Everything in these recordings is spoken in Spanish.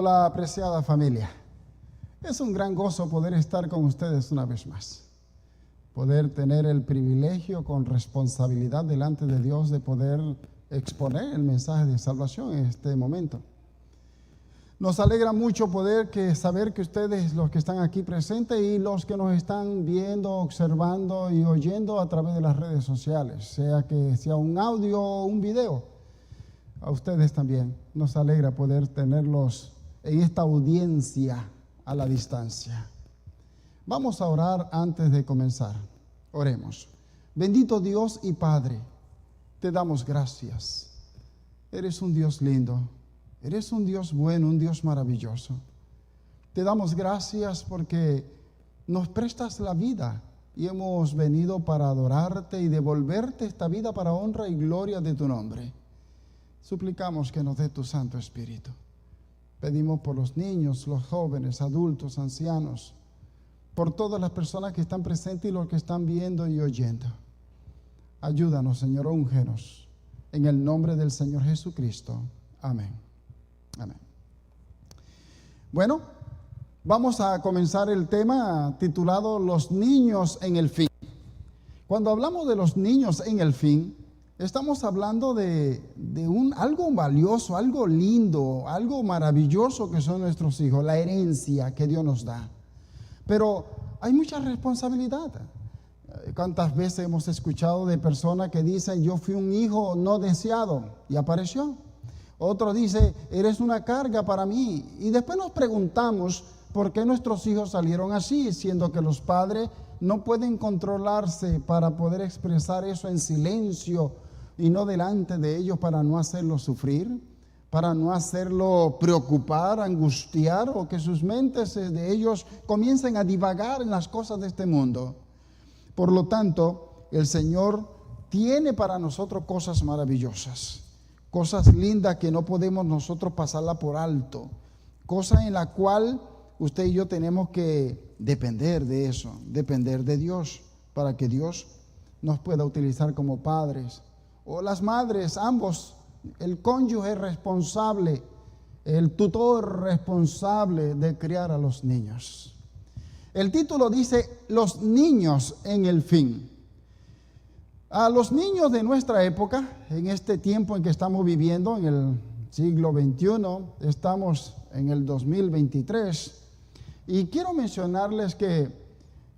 Hola, apreciada familia. Es un gran gozo poder estar con ustedes una vez más. Poder tener el privilegio con responsabilidad delante de Dios de poder exponer el mensaje de salvación en este momento. Nos alegra mucho poder saber que ustedes, los que están aquí presentes y los que nos están viendo, observando y oyendo a través de las redes sociales, sea que sea un audio o un video, a ustedes también nos alegra poder tenerlos en esta audiencia a la distancia. Vamos a orar antes de comenzar. Oremos. Bendito Dios y Padre, te damos gracias. Eres un Dios lindo, eres un Dios bueno, un Dios maravilloso. Te damos gracias porque nos prestas la vida y hemos venido para adorarte y devolverte esta vida para honra y gloria de tu nombre. Suplicamos que nos dé tu Santo Espíritu. Pedimos por los niños, los jóvenes, adultos, ancianos, por todas las personas que están presentes y los que están viendo y oyendo. Ayúdanos, Señor, úngenos. En el nombre del Señor Jesucristo. Amén. Amén. Bueno, vamos a comenzar el tema titulado Los niños en el fin. Cuando hablamos de los niños en el fin, estamos hablando de algo valioso, algo lindo, algo maravilloso que son nuestros hijos, la herencia que Dios nos da. Pero hay mucha responsabilidad. ¿Cuántas veces hemos escuchado de personas que dicen, yo fui un hijo no deseado y apareció? Otro dice, eres una carga para mí. Y después nos preguntamos por qué nuestros hijos salieron así, siendo que los padres no pueden controlarse para poder expresar eso en silencio y no delante de ellos para no hacerlo sufrir, para no hacerlo preocupar, angustiar o que sus mentes de ellos comiencen a divagar en las cosas de este mundo. Por lo tanto, el Señor tiene para nosotros cosas maravillosas, cosas lindas que no podemos nosotros pasarla por alto, cosas en la cual usted y yo tenemos que depender de eso, depender de Dios, para que Dios nos pueda utilizar como padres. O las madres, ambos, el cónyuge responsable, el tutor responsable de criar a los niños. El título dice, los niños en el fin. A los niños de nuestra época, en este tiempo en que estamos viviendo, en el siglo XXI, estamos en el 2023, y quiero mencionarles que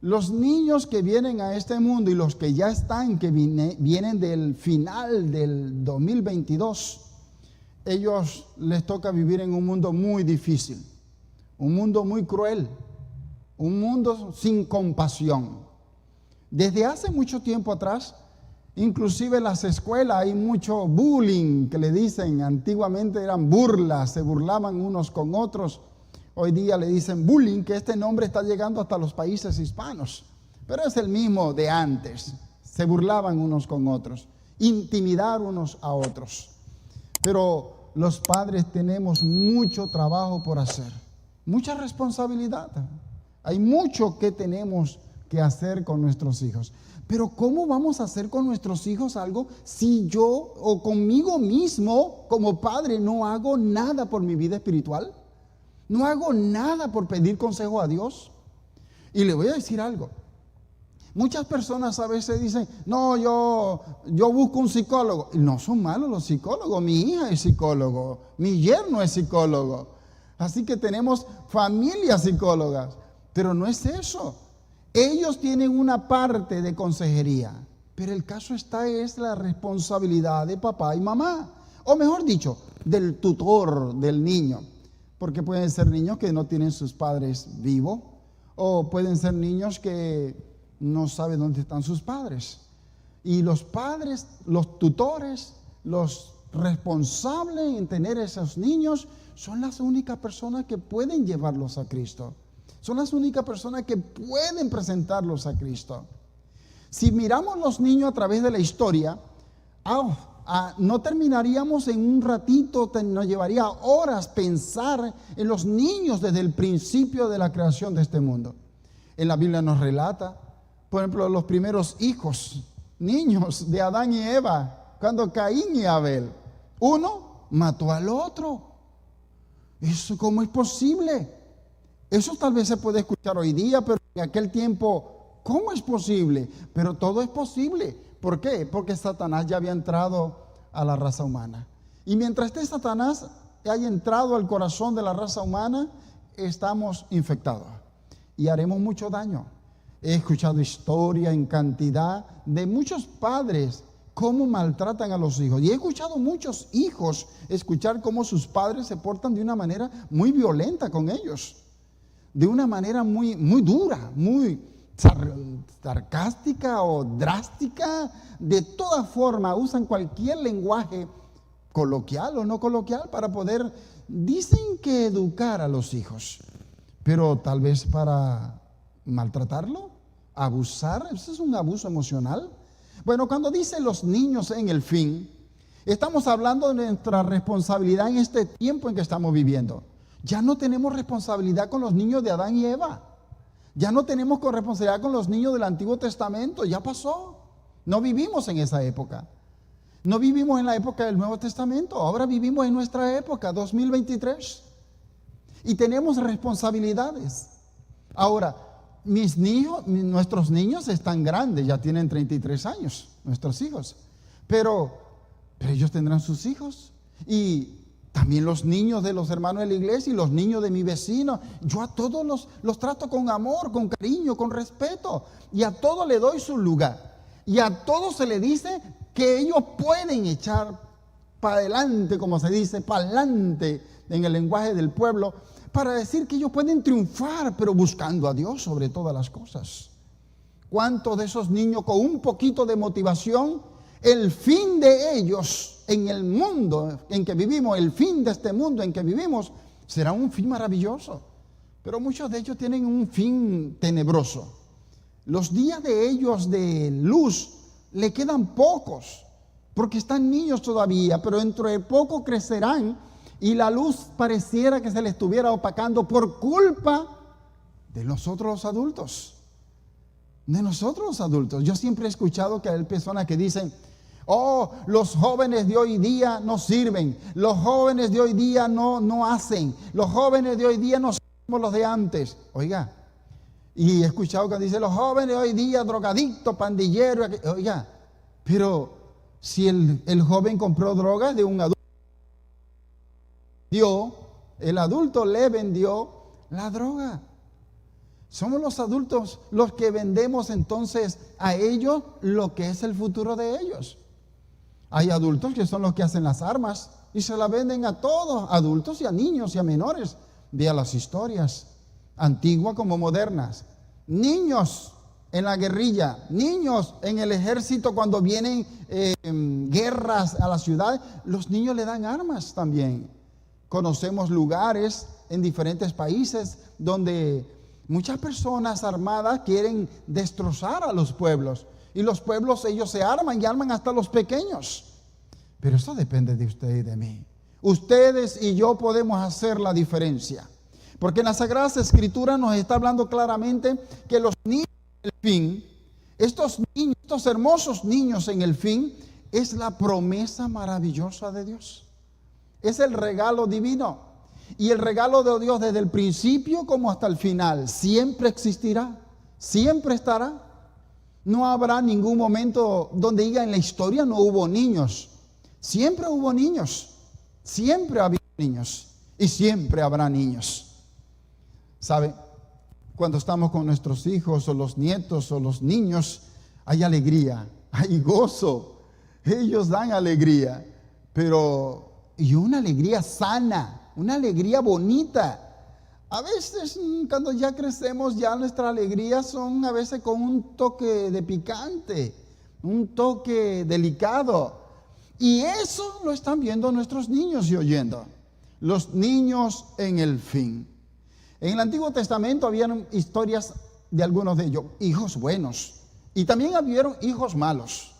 los niños que vienen a este mundo y los que ya están, que vienen del final del 2022, ellos les toca vivir en un mundo muy difícil, un mundo muy cruel, un mundo sin compasión. Desde hace mucho tiempo atrás, inclusive en las escuelas hay mucho bullying, que le dicen, antiguamente eran burlas, se burlaban unos con otros. Hoy día le dicen bullying, que este nombre está llegando hasta los países hispanos, pero es el mismo de antes. Se burlaban unos con otros, intimidar unos a otros. Pero los padres tenemos mucho trabajo por hacer, mucha responsabilidad. Hay mucho que tenemos que hacer con nuestros hijos. Pero ¿cómo vamos a hacer con nuestros hijos algo si yo o conmigo mismo como padre no hago nada por mi vida espiritual? No hago nada por pedir consejo a Dios. Y le voy a decir algo. Muchas personas a veces dicen, no, yo busco un psicólogo. Y no son malos los psicólogos. Mi hija es psicólogo. Mi yerno es psicólogo. Así que tenemos familias psicólogas. Pero no es eso. Ellos tienen una parte de consejería. Pero el caso es la responsabilidad de papá y mamá. O mejor dicho, del tutor del niño. Porque pueden ser niños que no tienen sus padres vivos, o pueden ser niños que no saben dónde están sus padres. Y los padres, los tutores, los responsables en tener esos niños, son las únicas personas que pueden llevarlos a Cristo. Son las únicas personas que pueden presentarlos a Cristo. Si miramos los niños a través de la historia, no terminaríamos en un ratito, nos llevaría horas pensar en los niños desde el principio de la creación de este mundo. En la Biblia nos relata, por ejemplo, los primeros hijos, niños de Adán y Eva, cuando Caín y Abel, uno mató al otro. ¿Eso cómo es posible? Eso tal vez se puede escuchar hoy día, pero en aquel tiempo, ¿cómo es posible? Pero todo es posible. ¿Por qué? Porque Satanás ya había entrado a la raza humana. Y mientras este Satanás haya entrado al corazón de la raza humana, estamos infectados y haremos mucho daño. He escuchado historia en cantidad de muchos padres cómo maltratan a los hijos. Y he escuchado muchos hijos escuchar cómo sus padres se portan de una manera muy violenta con ellos. De una manera muy, muy dura, muy sarcástica o drástica. De toda forma usan cualquier lenguaje coloquial o no coloquial para poder, dicen que educar a los hijos. Pero tal vez para maltratarlo, abusar, eso es un abuso emocional. Bueno, cuando dice los niños en el fin, estamos hablando de nuestra responsabilidad en este tiempo en que estamos viviendo. Ya no tenemos responsabilidad con los niños de Adán y Eva. Ya no tenemos responsabilidad con los niños del Antiguo Testamento, ya pasó. No vivimos en esa época. No vivimos en la época del Nuevo Testamento, ahora vivimos en nuestra época, 2023. Y tenemos responsabilidades. Ahora, nuestros niños están grandes, ya tienen 33 años, nuestros hijos. Pero ellos tendrán sus hijos. Y también los niños de los hermanos de la iglesia y los niños de mi vecino. Yo a todos los trato con amor, con cariño, con respeto. Y a todos le doy su lugar. Y a todos se le dice que ellos pueden echar para adelante, como se dice, para adelante en el lenguaje del pueblo, para decir que ellos pueden triunfar, pero buscando a Dios sobre todas las cosas. ¿Cuántos de esos niños con un poquito de motivación, el fin de ellos en el mundo en que vivimos, el fin de este mundo en que vivimos, será un fin maravilloso? Pero muchos de ellos tienen un fin tenebroso. Los días de ellos de luz le quedan pocos, porque están niños todavía, pero dentro de poco crecerán y la luz pareciera que se les estuviera opacando por culpa de nosotros los adultos. De nosotros los adultos. Yo siempre he escuchado que hay personas que dicen: oh, los jóvenes de hoy día no sirven, los jóvenes de hoy día no hacen, los jóvenes de hoy día no son como los de antes. Oiga, y he escuchado que dice: los jóvenes de hoy día, drogadictos, pandilleros. Oiga, pero si el joven compró drogas de un adulto, el adulto le vendió la droga. Somos los adultos los que vendemos entonces a ellos lo que es el futuro de ellos. Hay adultos que son los que hacen las armas y se las venden a todos, adultos y a niños y a menores. Vea las historias, antiguas como modernas. Niños en la guerrilla, niños en el ejército cuando vienen guerras a la ciudad, los niños le dan armas también. Conocemos lugares en diferentes países donde muchas personas armadas quieren destrozar a los pueblos. Y los pueblos, ellos se arman y arman hasta los pequeños. Pero eso depende de usted y de mí. Ustedes y yo podemos hacer la diferencia. Porque en las Sagradas Escrituras nos está hablando claramente que los niños en el fin, estos niños, estos hermosos niños en el fin, es la promesa maravillosa de Dios. Es el regalo divino. Y el regalo de Dios desde el principio como hasta el final siempre existirá, siempre estará. No habrá ningún momento donde diga en la historia no hubo niños. Siempre hubo niños, siempre ha habido niños y siempre habrá niños. ¿Sabe? Cuando estamos con nuestros hijos o los nietos o los niños, hay alegría, hay gozo. Ellos dan alegría, y una alegría sana, una alegría bonita. A veces cuando ya crecemos, ya nuestra alegría son a veces con un toque de picante, un toque delicado. Y eso lo están viendo nuestros niños y oyendo. Los niños en el fin. En el Antiguo Testamento habían historias de algunos de ellos, hijos buenos. Y también habían hijos malos.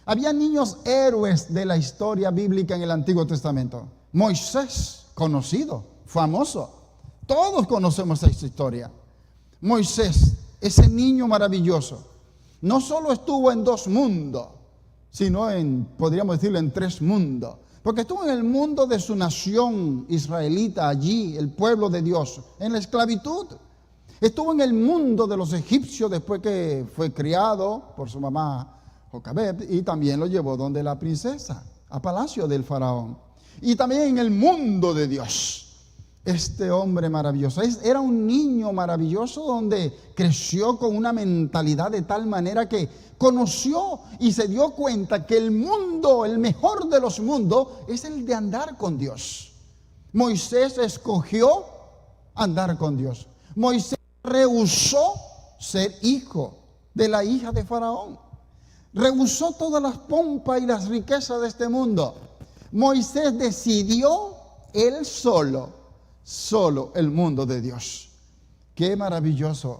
Había niños héroes de la historia bíblica en el Antiguo Testamento. Moisés, conocido, famoso. Todos conocemos esa historia. Moisés, ese niño maravilloso, no solo estuvo en 2 mundos, sino podríamos decirlo, en 3 mundos. Porque estuvo en el mundo de su nación israelita, allí, el pueblo de Dios, en la esclavitud. Estuvo en el mundo de los egipcios después que fue criado por su mamá Jocabed, y también lo llevó donde la princesa, a palacio del faraón. Y también en el mundo de Dios. Este hombre maravilloso, era un niño maravilloso donde creció con una mentalidad de tal manera que conoció y se dio cuenta que el mundo, el mejor de los mundos, es el de andar con Dios. Moisés escogió andar con Dios. Moisés rehusó ser hijo de la hija de Faraón. Rehusó todas las pompas y las riquezas de este mundo. Moisés decidió él solo el mundo de Dios. Qué maravilloso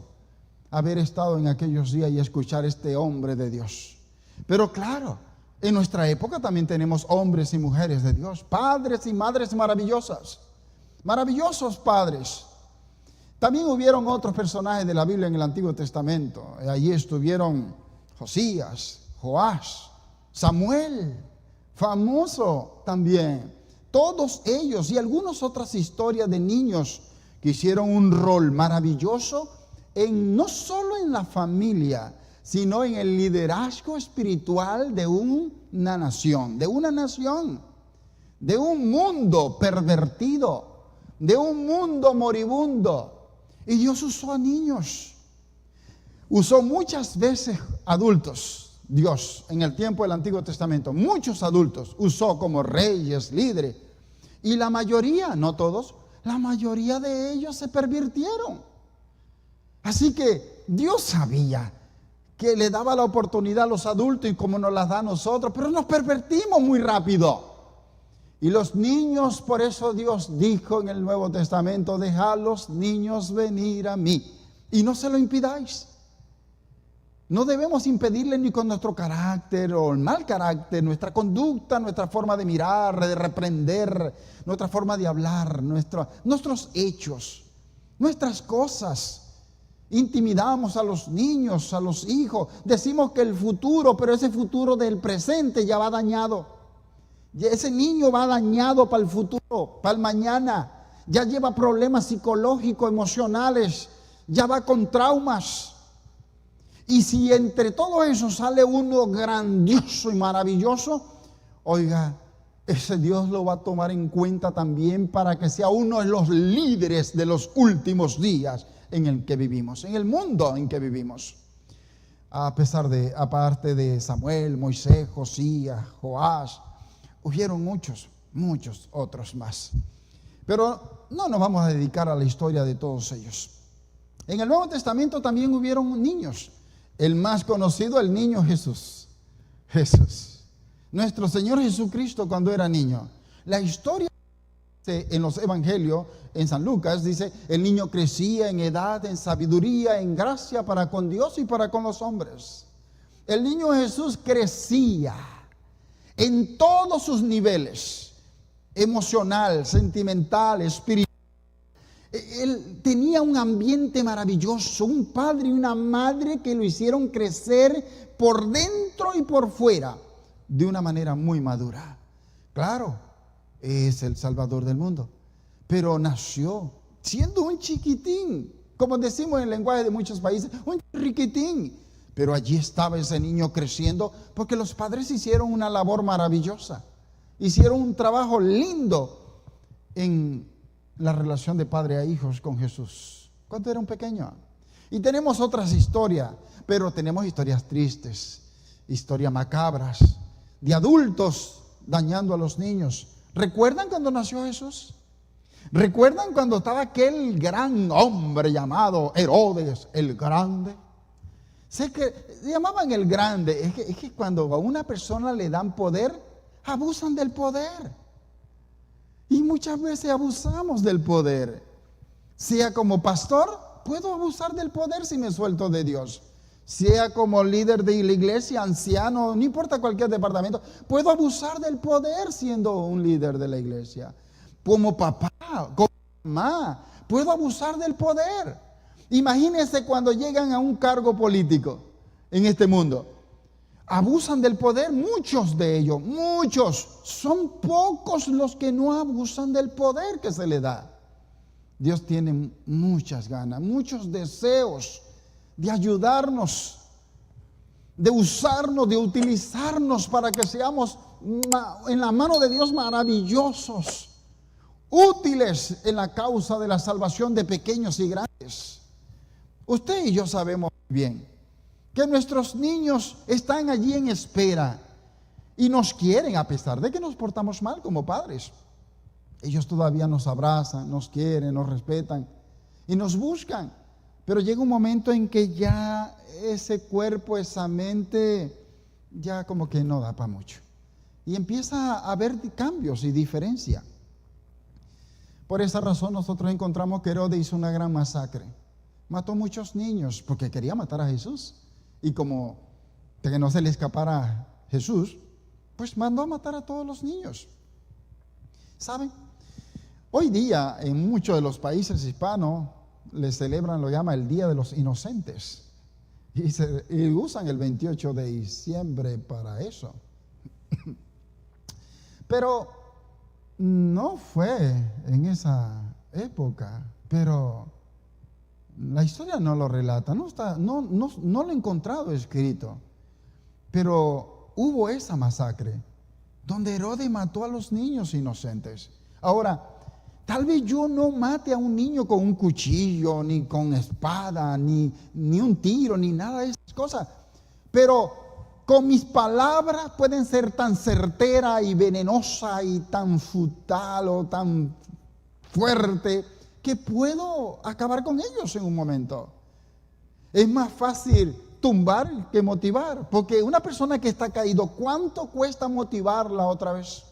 haber estado en aquellos días y escuchar este hombre de Dios. Pero claro, en nuestra época también tenemos hombres y mujeres de Dios, padres y madres maravillosas, maravillosos padres. También hubieron otros personajes de la Biblia en el Antiguo Testamento. Allí estuvieron Josías, Joás, Samuel, famoso también. Todos ellos y algunas otras historias de niños que hicieron un rol maravilloso no solo en la familia, sino en el liderazgo espiritual de una nación, de un mundo pervertido, de un mundo moribundo. Y Dios usó a niños, usó muchas veces adultos. Dios en el tiempo del Antiguo Testamento, muchos adultos usó como reyes, líderes, y la mayoría, no todos, la mayoría de ellos se pervirtieron. Así que Dios sabía que le daba la oportunidad a los adultos y como nos las da a nosotros, pero nos pervertimos muy rápido. Y los niños, por eso Dios dijo en el Nuevo Testamento, dejad los niños venir a mí y no se lo impidáis. No debemos impedirle ni con nuestro carácter o el mal carácter, nuestra conducta, nuestra forma de mirar, de reprender, nuestra forma de hablar, nuestros hechos, nuestras cosas. Intimidamos a los niños, a los hijos. Decimos que el futuro, pero ese futuro del presente ya va dañado. Ese niño va dañado para el futuro, para el mañana. Ya lleva problemas psicológicos, emocionales, ya va con traumas. Y si entre todo eso sale uno grandioso y maravilloso, oiga, ese Dios lo va a tomar en cuenta también para que sea uno de los líderes de los últimos días en el que vivimos, en el mundo en que vivimos. Aparte de Samuel, Moisés, Josías, Joás, hubieron muchos otros más. Pero no nos vamos a dedicar a la historia de todos ellos. En el Nuevo Testamento también hubieron niños. El más conocido, el niño Jesús. Nuestro Señor Jesucristo cuando era niño. La historia en los evangelios, en San Lucas, dice, el niño crecía en edad, en sabiduría, en gracia para con Dios y para con los hombres. El niño Jesús crecía en todos sus niveles, emocional, sentimental, espiritual. Él tenía un ambiente maravilloso, un padre y una madre que lo hicieron crecer por dentro y por fuera de una manera muy madura. Claro, es el Salvador del mundo, pero nació siendo un chiquitín, como decimos en el lenguaje de muchos países, un riquitín. Pero allí estaba ese niño creciendo porque los padres hicieron una labor maravillosa, hicieron un trabajo lindo en la relación de padre a hijos con Jesús cuando era un pequeño. Y tenemos otras historias, pero tenemos historias tristes, historias macabras, de adultos dañando a los niños. ¿Recuerdan cuando nació Jesús? ¿Recuerdan cuando estaba aquel gran hombre llamado Herodes el Grande? Sé que le llamaban el Grande. Es que cuando a una persona le dan poder, abusan del poder. Y muchas veces abusamos del poder. Sea como pastor, puedo abusar del poder si me suelto de Dios. Sea como líder de la iglesia, anciano, no importa cualquier departamento, puedo abusar del poder siendo un líder de la iglesia. Como papá, como mamá, puedo abusar del poder. Imagínense cuando llegan a un cargo político en este mundo. abusan del poder, muchos de ellos, muchos. Son pocos los que no abusan del poder que se le da. Dios tiene muchas ganas, muchos deseos de ayudarnos, de usarnos, de utilizarnos para que seamos en la mano de Dios maravillosos, útiles en la causa de la salvación de pequeños y grandes. Usted y yo sabemos bien que nuestros niños están allí en espera y nos quieren a pesar de que nos portamos mal como padres. Ellos todavía nos abrazan, nos quieren, nos respetan y nos buscan. Pero llega un momento en que ya ese cuerpo, esa mente, ya como que no da para mucho. Y empieza a haber cambios y diferencia. Por esa razón nosotros encontramos que Herodes hizo una gran masacre. Mató muchos niños porque quería matar a Jesús. Y como que no se le escapara a Jesús, pues mandó a matar a todos los niños. ¿Saben? Hoy día en muchos de los países hispanos le celebran, lo llama el Día de los Inocentes. Y usan el 28 de diciembre para eso. Pero no fue en esa época, pero la historia no lo relata, no lo he encontrado escrito. Pero hubo esa masacre donde Herodes mató a los niños inocentes. Ahora, tal vez yo no mate a un niño con un cuchillo, ni con espada, ni un tiro, ni nada de esas cosas. Pero con mis palabras pueden ser tan certera y venenosa y tan fatal o tan fuerte que puedo acabar con ellos en un momento. Es más fácil tumbar que motivar, porque una persona que está caído, ¿cuánto cuesta motivarla otra vez?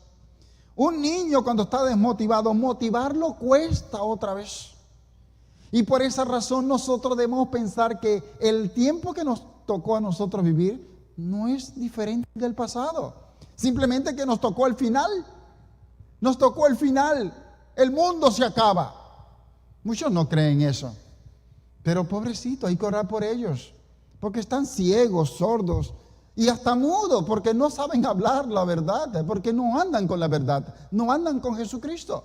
Un niño cuando está desmotivado, motivarlo cuesta otra vez. Y por esa razón nosotros debemos pensar que el tiempo que nos tocó a nosotros vivir no es diferente del pasado. Simplemente que nos tocó el final. Nos tocó el final. El mundo se acaba. Muchos no creen eso. Pero pobrecito, hay que orar por ellos. Porque están ciegos, sordos y hasta mudos, porque no saben hablar la verdad, porque no andan con la verdad, no andan con Jesucristo.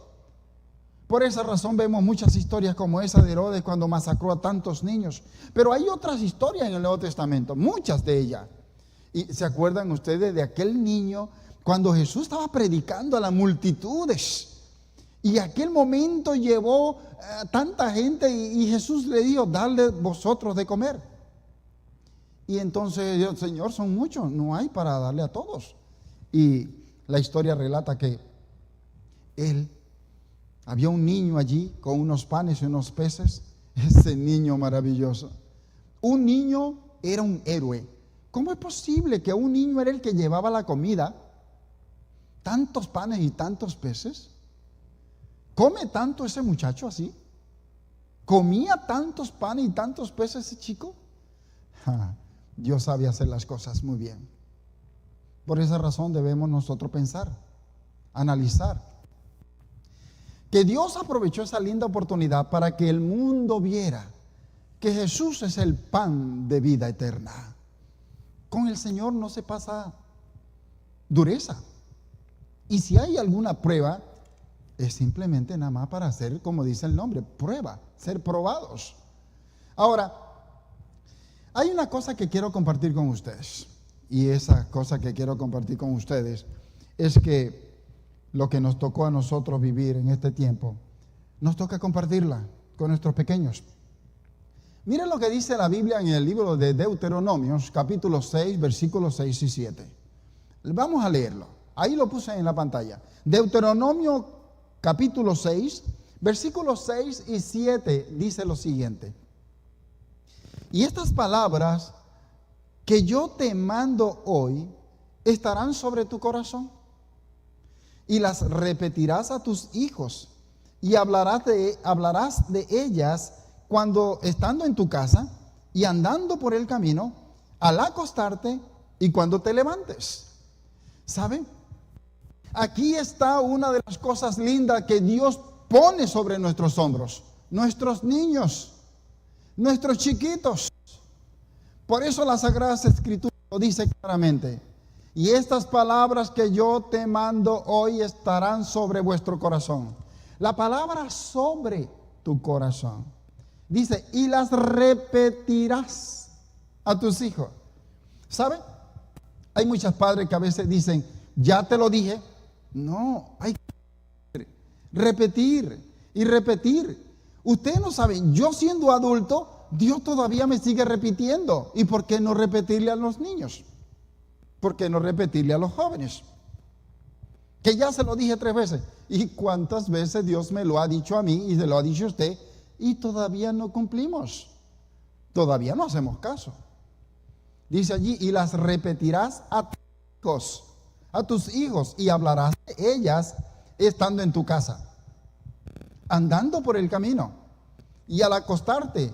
Por esa razón vemos muchas historias como esa de Herodes cuando masacró a tantos niños. Pero hay otras historias en el Nuevo Testamento, muchas de ellas. ¿Y se acuerdan ustedes de aquel niño cuando Jesús estaba predicando a las multitudes? Y aquel momento llevó tanta gente y Jesús le dijo, dadle vosotros de comer. Y entonces dijo, Señor, son muchos, no hay para darle a todos. Y la historia relata que había un niño allí con unos panes y unos peces. Ese niño maravilloso. Un niño era un héroe. ¿Cómo es posible que un niño era el que llevaba la comida? Tantos panes y tantos peces. ¿Come tanto ese muchacho así? ¿Comía tantos panes y tantos peces ese chico? Dios sabe hacer las cosas muy bien. Por esa razón debemos nosotros pensar, analizar, que Dios aprovechó esa linda oportunidad para que el mundo viera que Jesús es el pan de vida eterna. Con el Señor no se pasa dureza. Y si hay alguna prueba, es simplemente nada más para hacer, como dice el nombre, prueba, ser probados. Ahora, hay una cosa que quiero compartir con ustedes. Y esa cosa que quiero compartir con ustedes es que lo que nos tocó a nosotros vivir en este tiempo, nos toca compartirla con nuestros pequeños. Miren lo que dice la Biblia en el libro de Deuteronomios, capítulo 6, versículos 6 y 7. Vamos a leerlo. Ahí lo puse en la pantalla. Deuteronomio, capítulo 6, versículos 6 y 7 dice lo siguiente. Y estas palabras que yo te mando hoy estarán sobre tu corazón y las repetirás a tus hijos y hablarás de ellas cuando estando en tu casa y andando por el camino, al acostarte y cuando te levantes. ¿Saben? Aquí está una de las cosas lindas que Dios pone sobre nuestros hombros. Nuestros niños, nuestros chiquitos. Por eso las Sagradas Escrituras Lo dice claramente. Y estas palabras que yo te mando hoy estarán sobre vuestro corazón. La palabra sobre tu corazón. Dice, y las repetirás a tus hijos. ¿Sabe? Hay muchos padres que a veces dicen, ya te lo dije. No, hay que repetir y repetir. Ustedes no saben, yo siendo adulto, Dios todavía me sigue repitiendo. ¿Y por qué no repetirle a los niños? ¿Por qué no repetirle a los jóvenes? Que ya se lo dije 3 veces. ¿Y cuántas veces Dios me lo ha dicho a mí y se lo ha dicho a usted? Y todavía no cumplimos. Todavía no hacemos caso. Dice allí, y las repetirás a tus hijos, y hablarás de ellas estando en tu casa, andando por el camino, y al acostarte,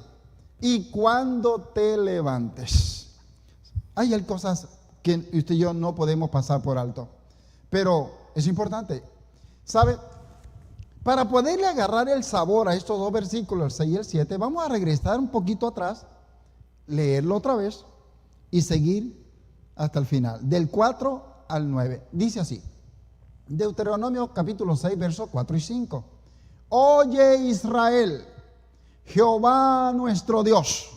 y cuando te levantes. Hay cosas que usted y yo no podemos pasar por alto, pero es importante. ¿Sabe? Para poderle agarrar el sabor a estos 2 versículos, el 6 y el 7, vamos a regresar un poquito atrás, leerlo otra vez y seguir hasta el final, del 4 al 9. Dice así, Deuteronomio capítulo 6, versos 4 y 5. Oye Israel, Jehová nuestro Dios,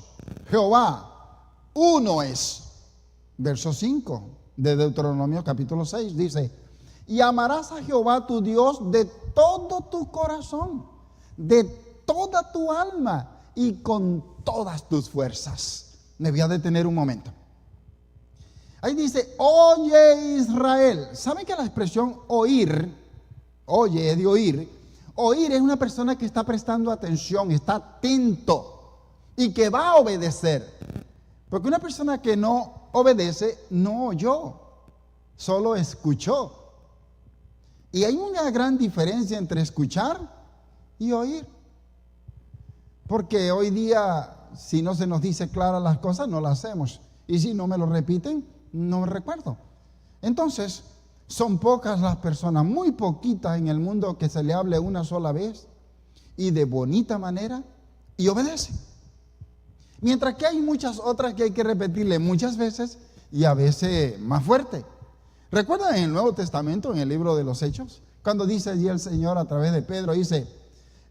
Jehová, uno es. Verso 5 de Deuteronomio capítulo 6 dice, y amarás a Jehová tu Dios de todo tu corazón, de toda tu alma y con todas tus fuerzas. Me voy a detener un momento. Ahí dice, oye Israel. ¿Saben que la expresión oír, oye es de oír? Oír es una persona que está prestando atención, está atento y que va a obedecer. Porque una persona que no obedece, no oyó, solo escuchó. Y hay una gran diferencia entre escuchar y oír. Porque hoy día, si no se nos dice claras las cosas, no las hacemos. Y si no me lo repiten, no me recuerdo. Entonces, son pocas las personas, muy poquitas en el mundo, que se le hable una sola vez y de bonita manera y obedecen. Mientras que hay muchas otras que hay que repetirle muchas veces y a veces más fuerte. ¿Recuerdan en el Nuevo Testamento, en el libro de los Hechos? Cuando dice allí el Señor a través de Pedro, dice,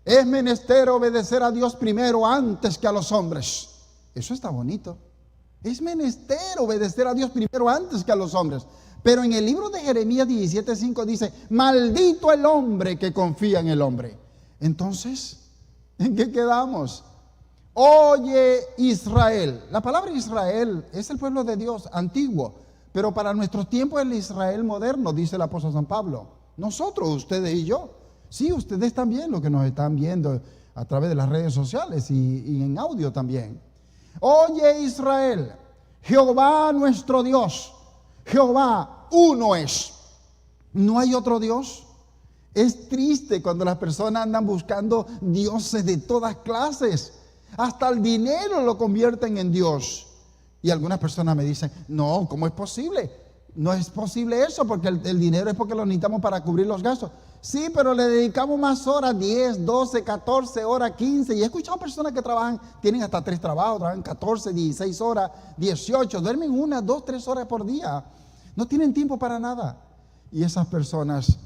es menester obedecer a Dios primero antes que a los hombres. Eso está bonito. Es menester obedecer a Dios primero antes que a los hombres. Pero en el libro de Jeremías 17:5 dice, maldito el hombre que confía en el hombre. Entonces, ¿en qué quedamos? Oye Israel. La palabra Israel es el pueblo de Dios antiguo, pero para nuestros tiempos es el Israel moderno, dice el apóstol San Pablo. Nosotros, ustedes y yo. Sí, ustedes también, los que nos están viendo a través de las redes sociales y en audio también. Oye Israel, Jehová nuestro Dios, Jehová uno es. No hay otro Dios. Es triste cuando las personas andan buscando dioses de todas clases. Hasta el dinero lo convierten en Dios. Y algunas personas me dicen, no, ¿cómo es posible? No es posible eso, porque el dinero es porque lo necesitamos para cubrir los gastos. Sí, pero le dedicamos más horas, 10, 12, 14 horas, 15. Y he escuchado personas que trabajan, tienen hasta 3 trabajos, trabajan 14, 16 horas, 18, duermen 1, 2, 3 horas por día. No tienen tiempo para nada. Y esas personas,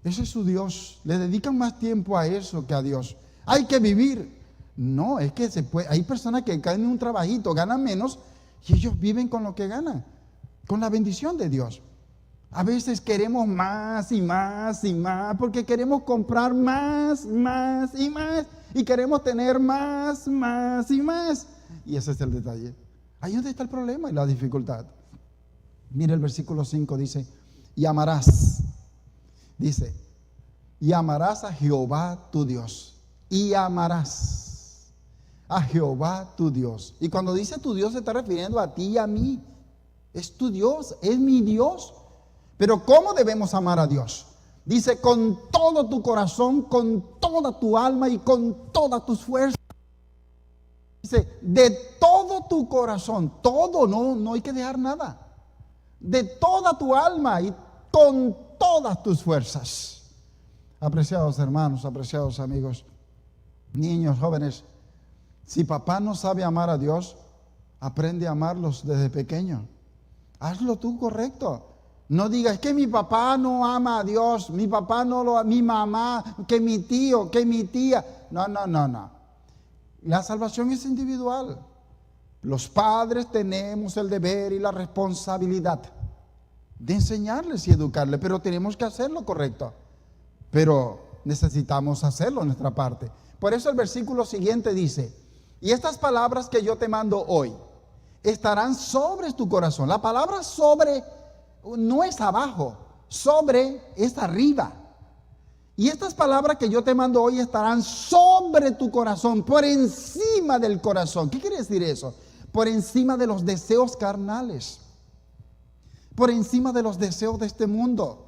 ese es su Dios, le dedican más tiempo a eso que a Dios. Hay que vivir. No, es que hay personas que caen en un trabajito, ganan menos y ellos viven con lo que ganan, con la bendición de Dios. A veces queremos más y más y más, porque queremos comprar más, más y más, y queremos tener más, más y más. Y ese es el detalle. Ahí es donde está el problema y la dificultad. Mira el versículo 5, dice, y amarás, dice, y amarás a Jehová tu Dios, y amarás a Jehová tu Dios. Y cuando dice tu Dios se está refiriendo a ti y a mí. Es tu Dios, es mi Dios. Pero ¿cómo debemos amar a Dios? Dice, con todo tu corazón, con toda tu alma y con todas tus fuerzas. Dice, de todo tu corazón, todo, no hay que dejar nada. De toda tu alma y con todas tus fuerzas. Apreciados hermanos, apreciados amigos, niños, jóvenes, si papá no sabe amar a Dios, aprende a amarlos desde pequeño. Hazlo tú correcto. No digas que mi papá no ama a Dios, mi papá no lo ama, mi mamá, que mi tío, que mi tía. No. La salvación es individual. Los padres tenemos el deber y la responsabilidad de enseñarles y educarles, pero tenemos que hacerlo correcto. Pero necesitamos hacerlo en nuestra parte. Por eso el versículo siguiente dice: y estas palabras que yo te mando hoy estarán sobre tu corazón. La palabra sobre no es abajo, sobre es arriba. Y estas palabras que yo te mando hoy estarán sobre tu corazón, por encima del corazón. ¿Qué quiere decir eso? Por encima de los deseos carnales, por encima de los deseos de este mundo.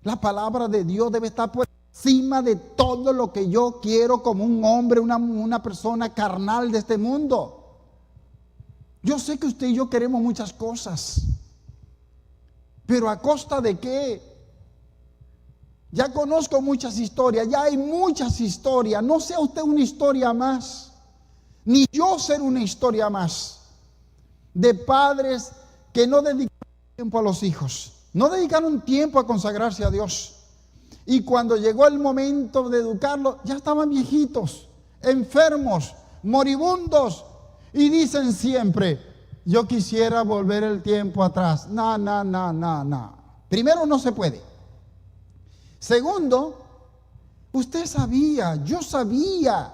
La palabra de Dios debe estar por encima de todo lo que yo quiero como un hombre, una persona carnal de este mundo. Yo sé que usted y yo queremos muchas cosas, pero ¿a costa de qué? Ya conozco muchas historias, ya hay muchas historias. No sea usted una historia más, ni yo ser una historia más, de padres que no dedicaron tiempo a los hijos, no dedicaron tiempo a consagrarse a Dios. Y cuando llegó el momento de educarlos, ya estaban viejitos, enfermos, moribundos, y dicen siempre: yo quisiera volver el tiempo atrás. No. Primero, no se puede. Segundo, usted sabía, yo sabía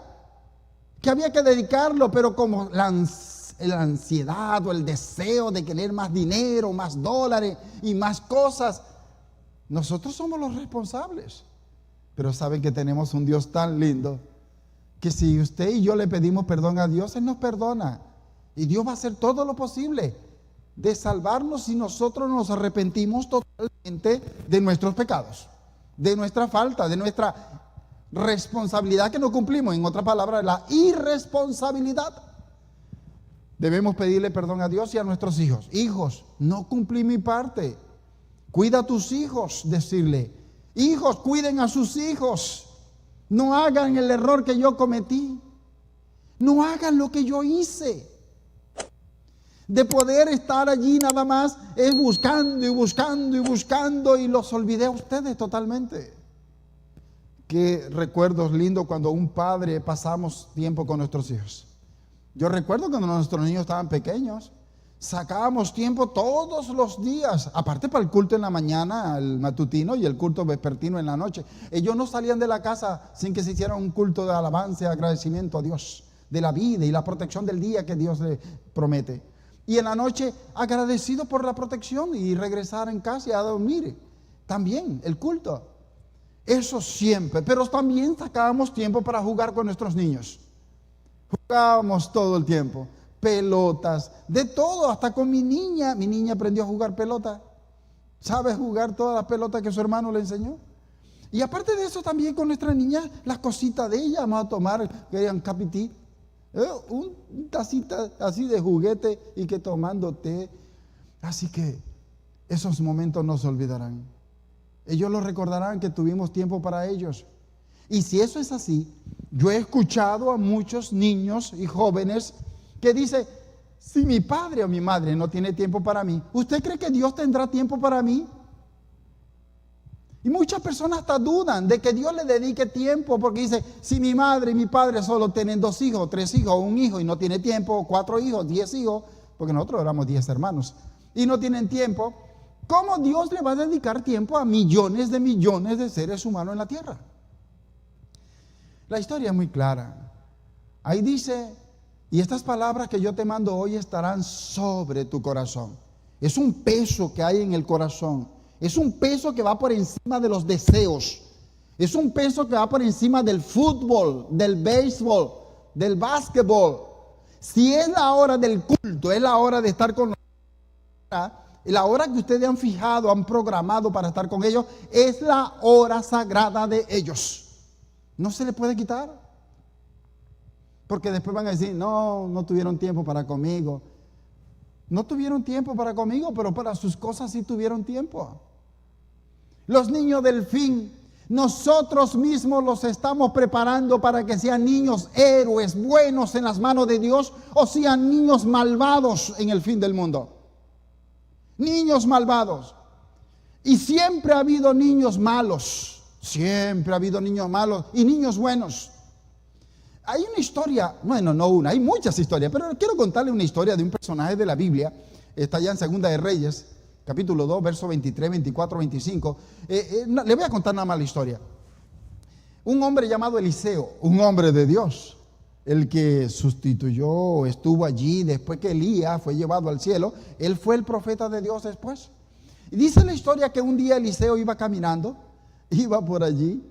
que había que dedicarlo, pero como la ansiedad o el deseo de querer más dinero, más dólares y más cosas, nosotros somos los responsables. Pero saben que tenemos un Dios tan lindo que si usted y yo le pedimos perdón a Dios, Él nos perdona. Y Dios va a hacer todo lo posible de salvarnos si nosotros nos arrepentimos totalmente de nuestros pecados, de nuestra falta, de nuestra responsabilidad que no cumplimos. En otra palabra, la irresponsabilidad. Debemos pedirle perdón a Dios y a nuestros hijos. Hijos, no cumplí mi parte. Cuida a tus hijos, decirle. Hijos, cuiden a sus hijos. No hagan el error que yo cometí. No hagan lo que yo hice. De poder estar allí nada más es buscando y los olvidé a ustedes totalmente. Qué recuerdos lindos cuando un padre pasamos tiempo con nuestros hijos. Yo recuerdo cuando nuestros niños estaban pequeños, sacábamos tiempo todos los días, aparte para el culto en la mañana, el matutino, y el culto vespertino en la noche. Ellos no salían de la casa sin que se hiciera un culto de alabanza y agradecimiento a Dios, de la vida y la protección del día que Dios le promete. Y en la noche agradecido por la protección y regresar en casa y a dormir. También el culto. Eso siempre. Pero también sacábamos tiempo para jugar con nuestros niños. Jugábamos todo el tiempo. Pelotas, de todo, hasta con mi niña. Mi niña aprendió a jugar pelota. ¿Sabe jugar todas las pelotas que su hermano le enseñó? Y aparte de eso también con nuestra niña, las cositas de ella. Vamos a tomar, querían capití. Un tacita así de juguete y que tomando té. Así que esos momentos no se olvidarán. Ellos lo recordarán que tuvimos tiempo para ellos. Y si eso es así, yo he escuchado a muchos niños y jóvenes que dicen: si mi padre o mi madre no tiene tiempo para mí, ¿usted cree que Dios tendrá tiempo para mí? Y muchas personas hasta dudan de que Dios le dedique tiempo, porque dice: si mi madre y mi padre solo tienen 2 hijos, 3 hijos, 1 hijo y no tiene tiempo, 4 hijos, 10 hijos, porque nosotros éramos 10 hermanos, y no tienen tiempo, ¿cómo Dios le va a dedicar tiempo a millones de seres humanos en la tierra? La historia es muy clara. Ahí dice: y estas palabras que yo te mando hoy estarán sobre tu corazón. Es un peso que hay en el corazón. Es un peso que va por encima de los deseos. Es un peso que va por encima del fútbol, del béisbol, del básquetbol. Si es la hora del culto, es la hora de estar con la hora que ustedes han fijado, han programado para estar con ellos, es la hora sagrada de ellos. No se le puede quitar. Porque después van a decir: no tuvieron tiempo para conmigo. No tuvieron tiempo para conmigo, pero para sus cosas sí tuvieron tiempo. Los niños del fin, nosotros mismos los estamos preparando para que sean niños héroes, buenos en las manos de Dios, o sean niños malvados en el fin del mundo. niños malvados. Y siempre ha habido niños malos, siempre ha habido niños malos y niños buenos. Hay una historia, bueno, no una, hay muchas historias, pero quiero contarle una historia de un personaje de la Biblia. Está allá en Segunda de Reyes, capítulo 2, versos 23, 24, 25. Le voy a contar nada más la historia. Un hombre llamado Eliseo, un hombre de Dios, el que sustituyó, estuvo allí después que Elías fue llevado al cielo. Él fue el profeta de Dios después. Y dice la historia que un día Eliseo iba caminando, iba por allí,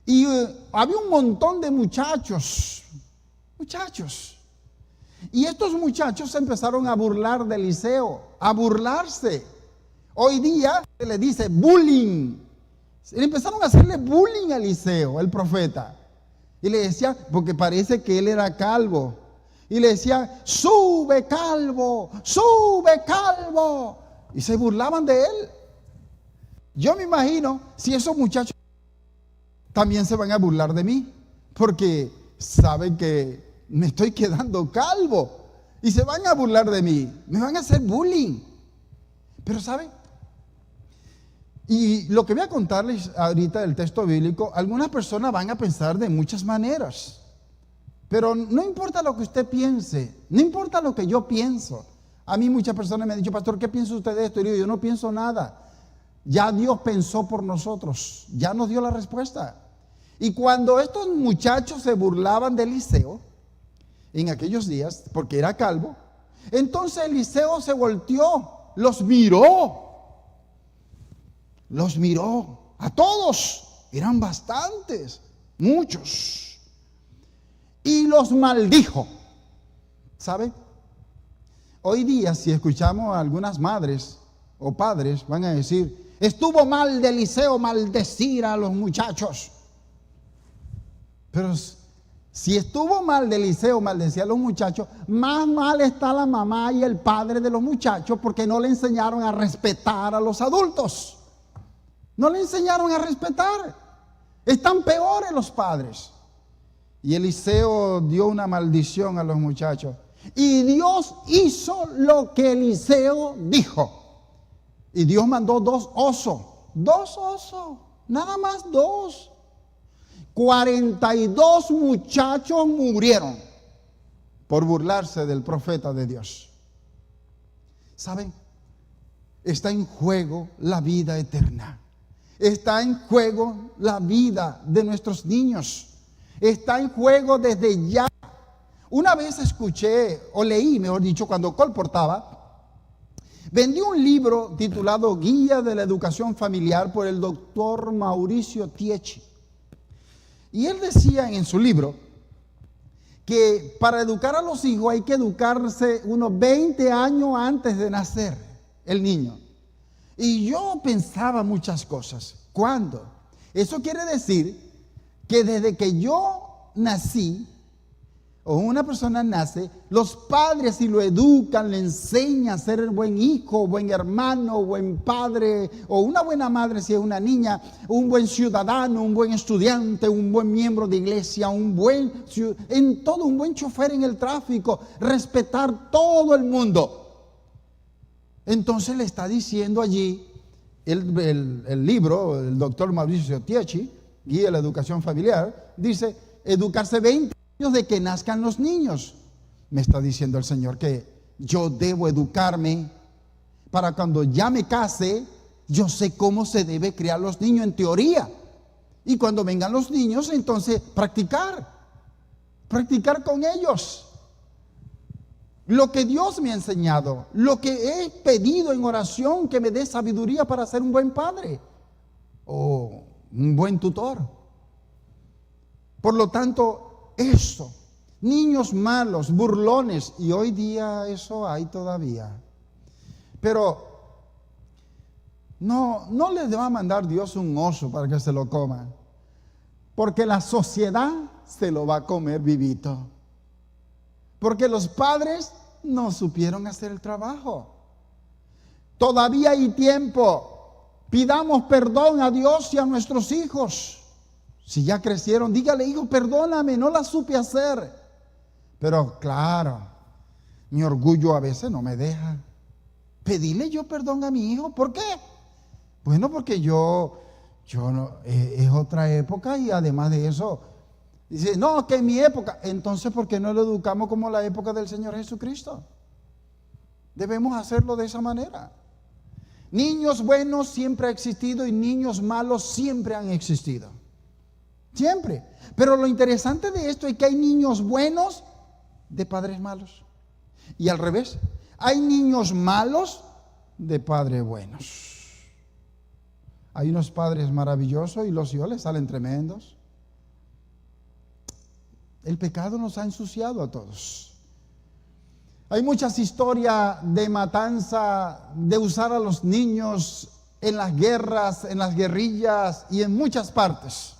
y había un montón de muchachos. Y estos muchachos se empezaron a burlar de Eliseo, a burlarse. Hoy día se le dice bullying. Empezaron a hacerle bullying a Eliseo, el profeta. Y le decía, porque parece que él era calvo. Y le decía, sube calvo, sube calvo. Y se burlaban de él. Yo me imagino si esos muchachos también se van a burlar de mí, porque saben que me estoy quedando calvo y se van a burlar de mí, me van a hacer bullying. Pero ¿saben? Y lo que voy a contarles ahorita del texto bíblico, algunas personas van a pensar de muchas maneras, pero no importa lo que usted piense, no importa lo que yo pienso. A mí muchas personas me han dicho, pastor, ¿qué piensa usted de esto? Y yo no pienso nada. Ya Dios pensó por nosotros, ya nos dio la respuesta. Y cuando estos muchachos se burlaban de Eliseo, en aquellos días, porque era calvo, entonces Eliseo se volteó, los miró a todos, eran bastantes, muchos, y los maldijo. ¿Sabe? Hoy día, si escuchamos a algunas madres o padres, van a decir, estuvo mal de Eliseo maldecir a los muchachos. Pero si estuvo mal de Eliseo maldecir a los muchachos, más mal está la mamá y el padre de los muchachos, porque no le enseñaron a respetar a los adultos. No le enseñaron a respetar. Están peores los padres. Y Eliseo dio una maldición a los muchachos. Y Dios hizo lo que Eliseo dijo. Y Dios mandó dos osos, nada más dos. 42 muchachos murieron por burlarse del profeta de Dios. ¿Saben? Está en juego la vida eterna. Está en juego la vida de nuestros niños. Está en juego desde ya. Una vez escuché, o leí, mejor dicho, cuando colportaba, vendí un libro titulado Guía de la Educación Familiar por el doctor Mauricio Tieci. Y él decía en su libro que para educar a los hijos hay que educarse unos 20 años antes de nacer el niño. Y yo pensaba muchas cosas. ¿Cuándo? Eso quiere decir que desde que yo nací, o una persona nace, los padres, si lo educan, le enseñan a ser buen hijo, buen hermano, buen padre, o una buena madre si es una niña, un buen ciudadano, un buen estudiante, un buen miembro de iglesia, un buen chofer en el tráfico, respetar todo el mundo. Entonces le está diciendo allí el libro, el doctor Mauricio Tieci, Guía de la Educación Familiar, dice, educarse 20 de que nazcan los niños. Me está diciendo el Señor que yo debo educarme para cuando ya me case, yo sé cómo se debe criar los niños en teoría. Y cuando vengan los niños, entonces practicar con ellos. Lo que Dios me ha enseñado, lo que he pedido en oración, que me dé sabiduría para ser un buen padre o un buen tutor. Por lo tanto, eso, niños malos, burlones, y hoy día eso hay todavía. Pero no les va a mandar Dios un oso para que se lo coma, porque la sociedad se lo va a comer vivito, porque los padres no supieron hacer el trabajo. Todavía hay tiempo. Pidamos perdón a Dios y a nuestros hijos. Si ya crecieron, dígale, hijo, perdóname, no la supe hacer. Pero claro, mi orgullo a veces no me deja. pedirle yo perdón a mi hijo. ¿Por qué? Bueno, porque yo no, es otra época y además de eso, dice, no, que en mi época. Entonces, ¿por qué no lo educamos como la época del Señor Jesucristo? Debemos hacerlo de esa manera. Niños buenos siempre ha existido y niños malos siempre han existido. Siempre. Pero lo interesante de esto es que hay niños buenos de padres malos. Y al revés, hay niños malos de padres buenos. Hay unos padres maravillosos y los hijos les salen tremendos. El pecado nos ha ensuciado a todos. Hay muchas historias de matanza, de usar a los niños en las guerras, en las guerrillas y en muchas partes.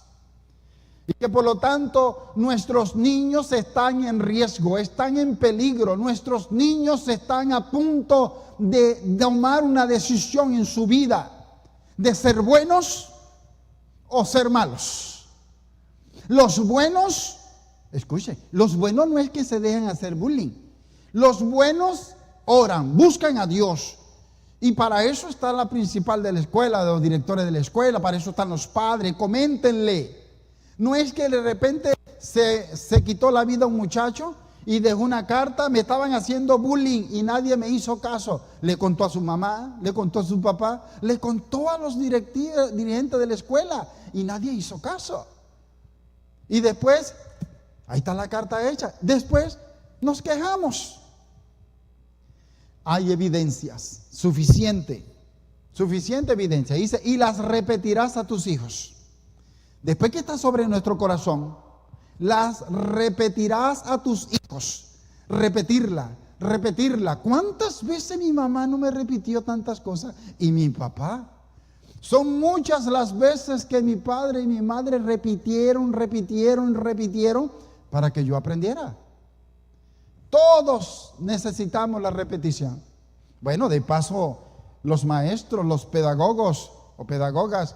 Y que por lo tanto nuestros niños están en riesgo, están en peligro. Nuestros niños están a punto de tomar una decisión en su vida, de ser buenos o ser malos. Los buenos, escuchen, los buenos no es que se dejen hacer bullying. Los buenos oran, buscan a Dios. Y para eso está la principal de la escuela, de los directores de la escuela, para eso están los padres, coméntenle. No es que de repente se quitó la vida un muchacho y dejó una carta, me estaban haciendo bullying y nadie me hizo caso. Le contó a su mamá, le contó a su papá, le contó a los dirigentes de la escuela y nadie hizo caso. Y después, ahí está la carta hecha, después nos quejamos. Hay evidencias, suficiente evidencia. Dice, y las repetirás a tus hijos. Después que está sobre nuestro corazón, las repetirás a tus hijos. Repetirla. ¿Cuántas veces mi mamá no me repitió tantas cosas? Y mi papá. Son muchas las veces que mi padre y mi madre repitieron para que yo aprendiera. Todos necesitamos la repetición. Bueno, de paso, los maestros, los pedagogos o pedagogas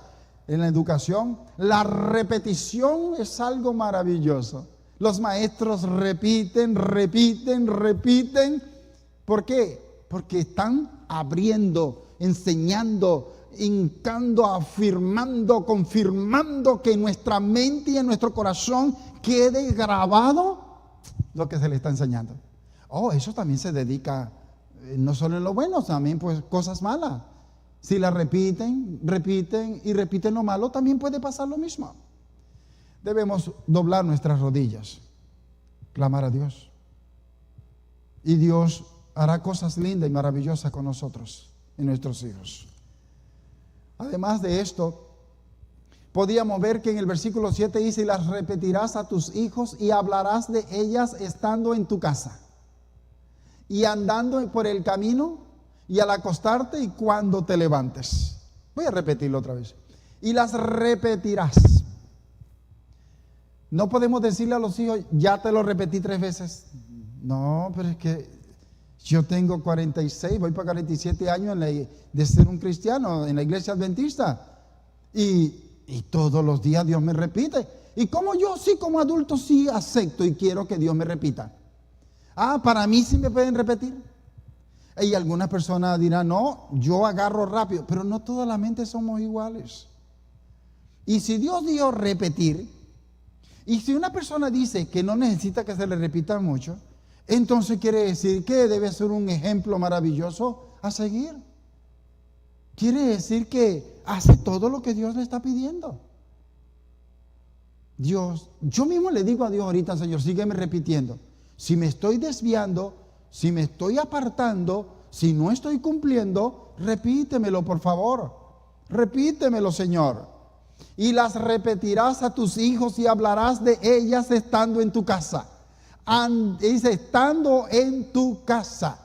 en la educación, la repetición es algo maravilloso. Los maestros repiten. ¿Por qué? Porque están abriendo, enseñando, hincando, afirmando, confirmando que en nuestra mente y en nuestro corazón quede grabado lo que se le está enseñando. Oh, eso también se dedica, no solo en lo bueno, también pues cosas malas. Si la repiten lo malo, también puede pasar lo mismo. Debemos doblar nuestras rodillas, clamar a Dios. Y Dios hará cosas lindas y maravillosas con nosotros y nuestros hijos. Además de esto, podíamos ver que en el versículo 7 dice, y las repetirás a tus hijos y hablarás de ellas estando en tu casa y andando por el camino y al acostarte y cuando te levantes. Voy a repetirlo otra vez. Y las repetirás. No podemos decirle a los hijos, ya te lo repetí 3 veces. No, pero es que yo tengo 46, voy para 47 años de ser un cristiano en la iglesia adventista. Y todos los días Dios me repite. Y como yo sí, como adulto, sí acepto y quiero que Dios me repita. Ah, para mí sí me pueden repetir. Y algunas personas dirán, no, yo agarro rápido. Pero no toda la mente somos iguales. Y si Dios dijo repetir, y si una persona dice que no necesita que se le repita mucho, entonces quiere decir que debe ser un ejemplo maravilloso a seguir. Quiere decir que hace todo lo que Dios le está pidiendo. Dios, yo mismo le digo a Dios ahorita, Señor, sígueme repitiendo. Si me estoy desviando, si me estoy apartando, si no estoy cumpliendo, repítemelo, por favor. Repítemelo, Señor. Y las repetirás a tus hijos y hablarás de ellas estando en tu casa. Dice, estando en tu casa.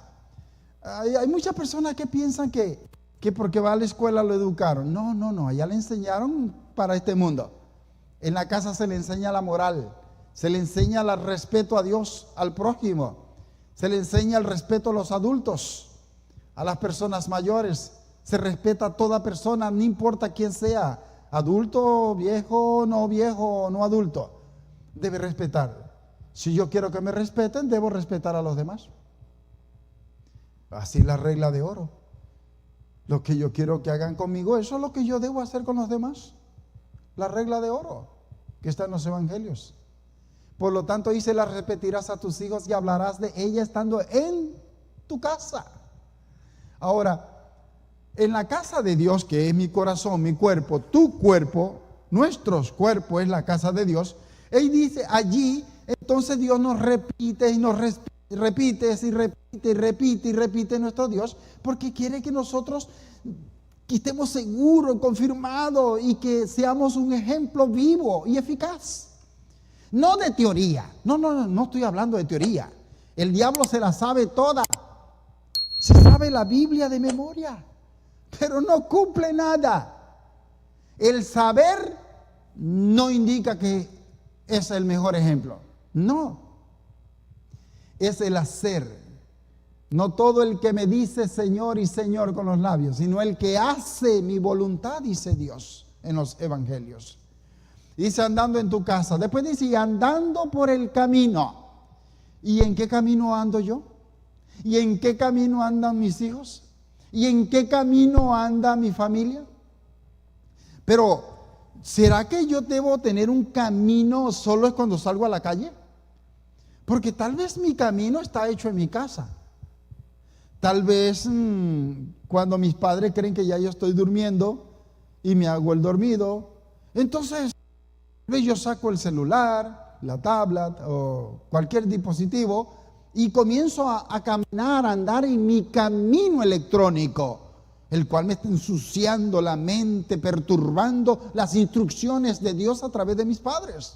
Hay muchas personas que piensan que porque va a la escuela lo educaron. No, allá le enseñaron para este mundo. En la casa se le enseña la moral, se le enseña el respeto a Dios, al prójimo, se le enseña el respeto a los adultos, a las personas mayores. Se respeta a toda persona, no importa quién sea, adulto, viejo, no adulto. Debe respetar. Si yo quiero que me respeten, debo respetar a los demás. Así la regla de oro. Lo que yo quiero que hagan conmigo, eso es lo que yo debo hacer con los demás. La regla de oro que está en los evangelios. Por lo tanto, dice, la repetirás a tus hijos y hablarás de ella estando en tu casa. Ahora, en la casa de Dios, que es mi corazón, mi cuerpo, tu cuerpo, nuestros cuerpos es la casa de Dios. Él dice allí, entonces Dios nos repite y nos repite y repite nuestro Dios, porque quiere que nosotros que estemos seguros, confirmados y que seamos un ejemplo vivo y eficaz. No de teoría, no estoy hablando de teoría. El diablo se la sabe toda, se sabe la Biblia de memoria, pero no cumple nada. El saber no indica que es el mejor ejemplo, no, es el hacer. No todo el que me dice Señor y Señor con los labios, sino el que hace mi voluntad, dice Dios en los evangelios. Dice andando en tu casa. Después dice y andando por el camino. ¿Y en qué camino ando yo? ¿Y en qué camino andan mis hijos? ¿Y en qué camino anda mi familia? Pero, ¿será que yo debo tener un camino solo es cuando salgo a la calle? Porque tal vez mi camino está hecho en mi casa. Tal vez cuando mis padres creen que ya yo estoy durmiendo y me hago el dormido, entonces yo saco el celular, la tablet o cualquier dispositivo y comienzo a caminar, a andar en mi camino electrónico, el cual me está ensuciando la mente, perturbando las instrucciones de Dios a través de mis padres.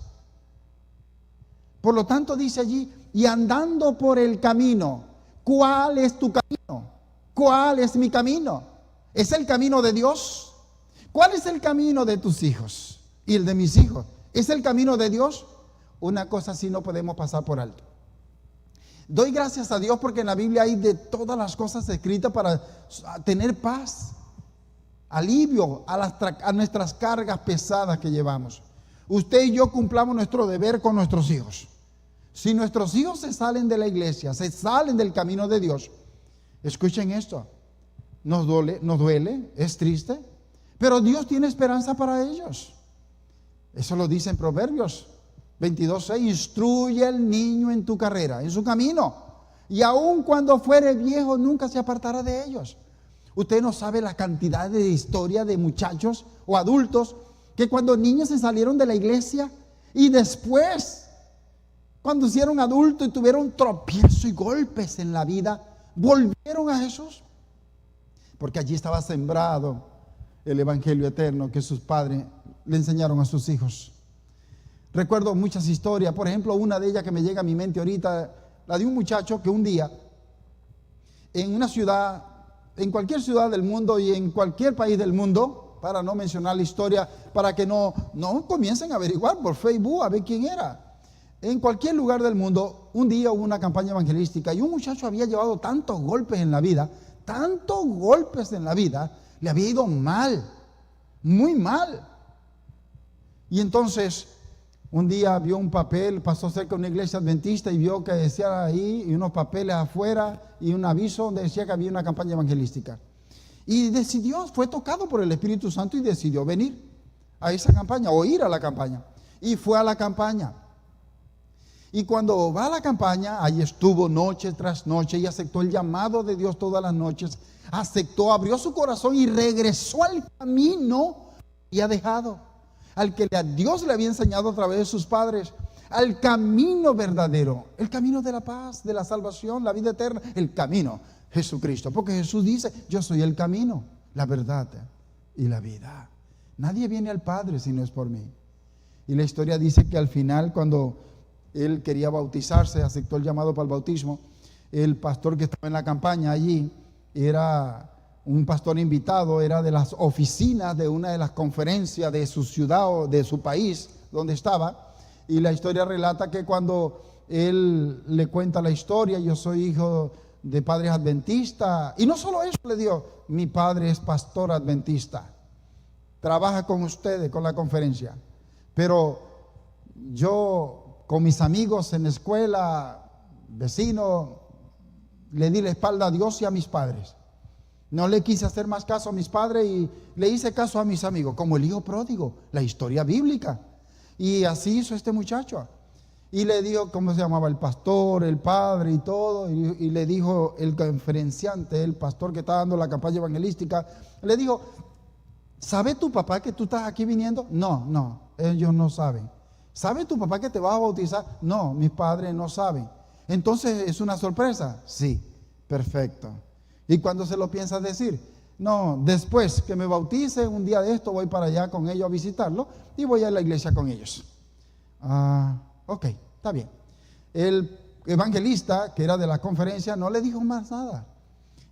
Por lo tanto dice allí, y andando por el camino. ¿Cuál es tu camino? ¿Cuál es mi camino? ¿Es el camino de Dios? ¿Cuál es el camino de tus hijos y el de mis hijos? ¿Es el camino de Dios? Una cosa así no podemos pasar por alto. Doy gracias a Dios porque en la Biblia hay de todas las cosas escritas para tener paz, alivio a nuestras cargas pesadas que llevamos. Usted y yo cumplamos nuestro deber con nuestros hijos. Si nuestros hijos se salen de la iglesia, se salen del camino de Dios, escuchen esto, nos duele, es triste, pero Dios tiene esperanza para ellos. Eso lo dice en Proverbios 22:6, instruye al niño en tu carrera, en su camino, y aun cuando fuere viejo nunca se apartará de ellos. Usted no sabe la cantidad de historia de muchachos o adultos que cuando niños se salieron de la iglesia y después, cuando hicieron adultos y tuvieron tropiezo y golpes en la vida, volvieron a Jesús. Porque allí estaba sembrado el evangelio eterno que sus padres le enseñaron a sus hijos. Recuerdo muchas historias, por ejemplo, una de ellas que me llega a mi mente ahorita, la de un muchacho que un día, en una ciudad, en cualquier ciudad del mundo y en cualquier país del mundo, para no mencionar la historia, para que no comiencen a averiguar por Facebook a ver quién era. En cualquier lugar del mundo, un día hubo una campaña evangelística y un muchacho había llevado tantos golpes en la vida, le había ido mal, muy mal. Y entonces, un día vio un papel, pasó cerca de una iglesia adventista y vio que decía ahí, y unos papeles afuera, y un aviso donde decía que había una campaña evangelística. Y fue tocado por el Espíritu Santo y decidió venir a esa campaña, o ir a la campaña. Y fue a la campaña. Y cuando va a la campaña, ahí estuvo noche tras noche y aceptó el llamado de Dios todas las noches. Abrió su corazón y regresó al camino y ha dejado. Al que Dios le había enseñado a través de sus padres. Al camino verdadero. El camino de la paz, de la salvación, la vida eterna. El camino, Jesucristo. Porque Jesús dice, yo soy el camino, la verdad y la vida. Nadie viene al Padre si no es por mí. Y la historia dice que al final, cuando él quería bautizarse, aceptó el llamado para el bautismo. El pastor que estaba en la campaña allí era un pastor invitado, era de las oficinas de una de las conferencias de su ciudad o de su país donde estaba. Y la historia relata que cuando él le cuenta la historia, yo soy hijo de padres adventistas, y no solo eso le dio, mi padre es pastor adventista, trabaja con ustedes, con la conferencia, pero yo con mis amigos en la escuela, vecinos, le di la espalda a Dios y a mis padres. No le quise hacer más caso a mis padres y le hice caso a mis amigos, como el hijo pródigo, la historia bíblica. Y así hizo este muchacho. Y le dijo, ¿cómo se llamaba? El pastor, el padre y todo. Y le dijo el conferenciante, el pastor que está dando la campaña evangelística, le dijo, ¿sabe tu papá que tú estás aquí viniendo? No, ellos no saben. ¿Sabe tu papá que te va a bautizar? No, mis padres no saben. Entonces, ¿es una sorpresa? Sí, perfecto. ¿Y cuándo se lo piensas decir? No, después que me bautice, un día de esto voy para allá con ellos a visitarlo y voy a la iglesia con ellos. Ok, está bien. El evangelista, que era de la conferencia, no le dijo más nada.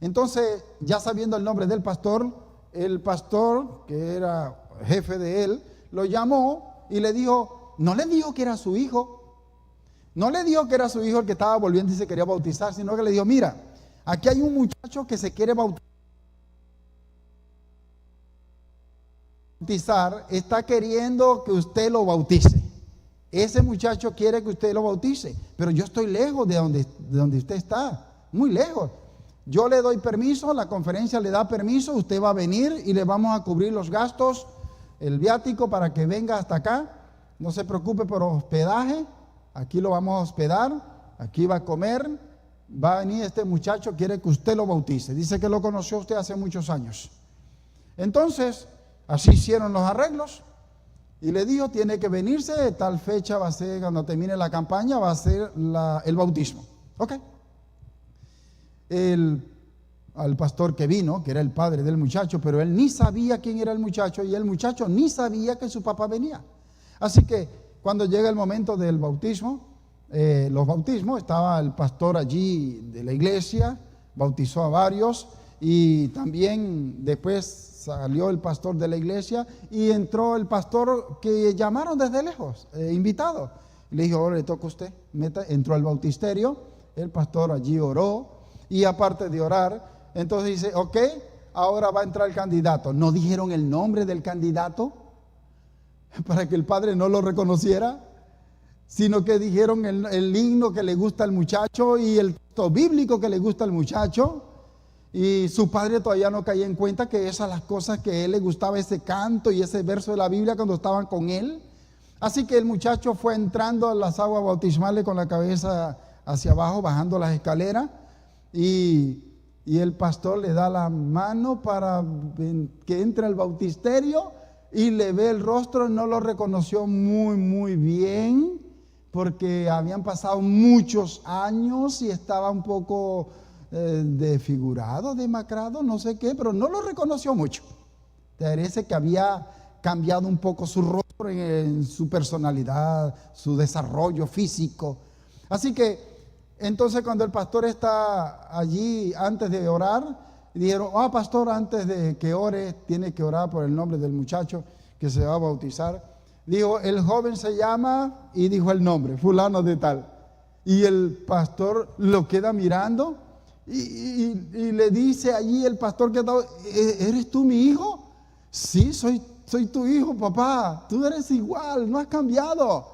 Entonces, ya sabiendo el nombre del pastor, el pastor, que era jefe de él, lo llamó y le dijo, no le dijo que era su hijo. No le dijo que era su hijo el que estaba volviendo y se quería bautizar, sino que le dijo, mira, aquí hay un muchacho que se quiere bautizar, está queriendo que usted lo bautice. Ese muchacho quiere que usted lo bautice, pero yo estoy lejos de donde usted está, muy lejos. Yo le doy permiso, la conferencia le da permiso, usted va a venir y le vamos a cubrir los gastos, el viático para que venga hasta acá. No se preocupe por hospedaje, aquí lo vamos a hospedar, aquí va a comer, va a venir este muchacho, quiere que usted lo bautice. Dice que lo conoció usted hace muchos años. Entonces, así hicieron los arreglos y le dijo, tiene que venirse, tal fecha va a ser, cuando termine la campaña, va a ser el bautismo. Ok. Al pastor que vino, que era el padre del muchacho, pero él ni sabía quién era el muchacho y el muchacho ni sabía que su papá venía. Así que cuando llega el momento del bautismo, los bautismos, estaba el pastor allí de la iglesia, bautizó a varios y también después salió el pastor de la iglesia y entró el pastor que llamaron desde lejos, invitado. Le dijo, ahora le toca a usted, entró al bautisterio, el pastor allí oró. Y aparte de orar, entonces dice, ok, ahora va a entrar el candidato. No dijeron el nombre del candidato para que el padre no lo reconociera, sino que dijeron el himno que le gusta al muchacho y el texto bíblico que le gusta al muchacho. Y su padre todavía no caía en cuenta que esas las cosas que a él le gustaba, ese canto y ese verso de la Biblia cuando estaban con él. Así que el muchacho fue entrando a las aguas bautismales con la cabeza hacia abajo, bajando las escaleras. Y el pastor le da la mano para que entre al bautisterio y le ve el rostro. No lo reconoció muy bien porque habían pasado muchos años y estaba un poco desfigurado, demacrado, no sé qué, pero no lo reconoció mucho. Parece que había cambiado un poco su rostro en su personalidad, su desarrollo físico. Así que entonces cuando el pastor está allí antes de orar, dijeron, pastor, antes de que ore, tiene que orar por el nombre del muchacho que se va a bautizar. Dijo, el joven se llama, y dijo el nombre, fulano de tal. Y el pastor lo queda mirando y le dice allí el pastor que está, ¿eres tú mi hijo? Sí, soy tu hijo, papá, tú eres igual, no has cambiado.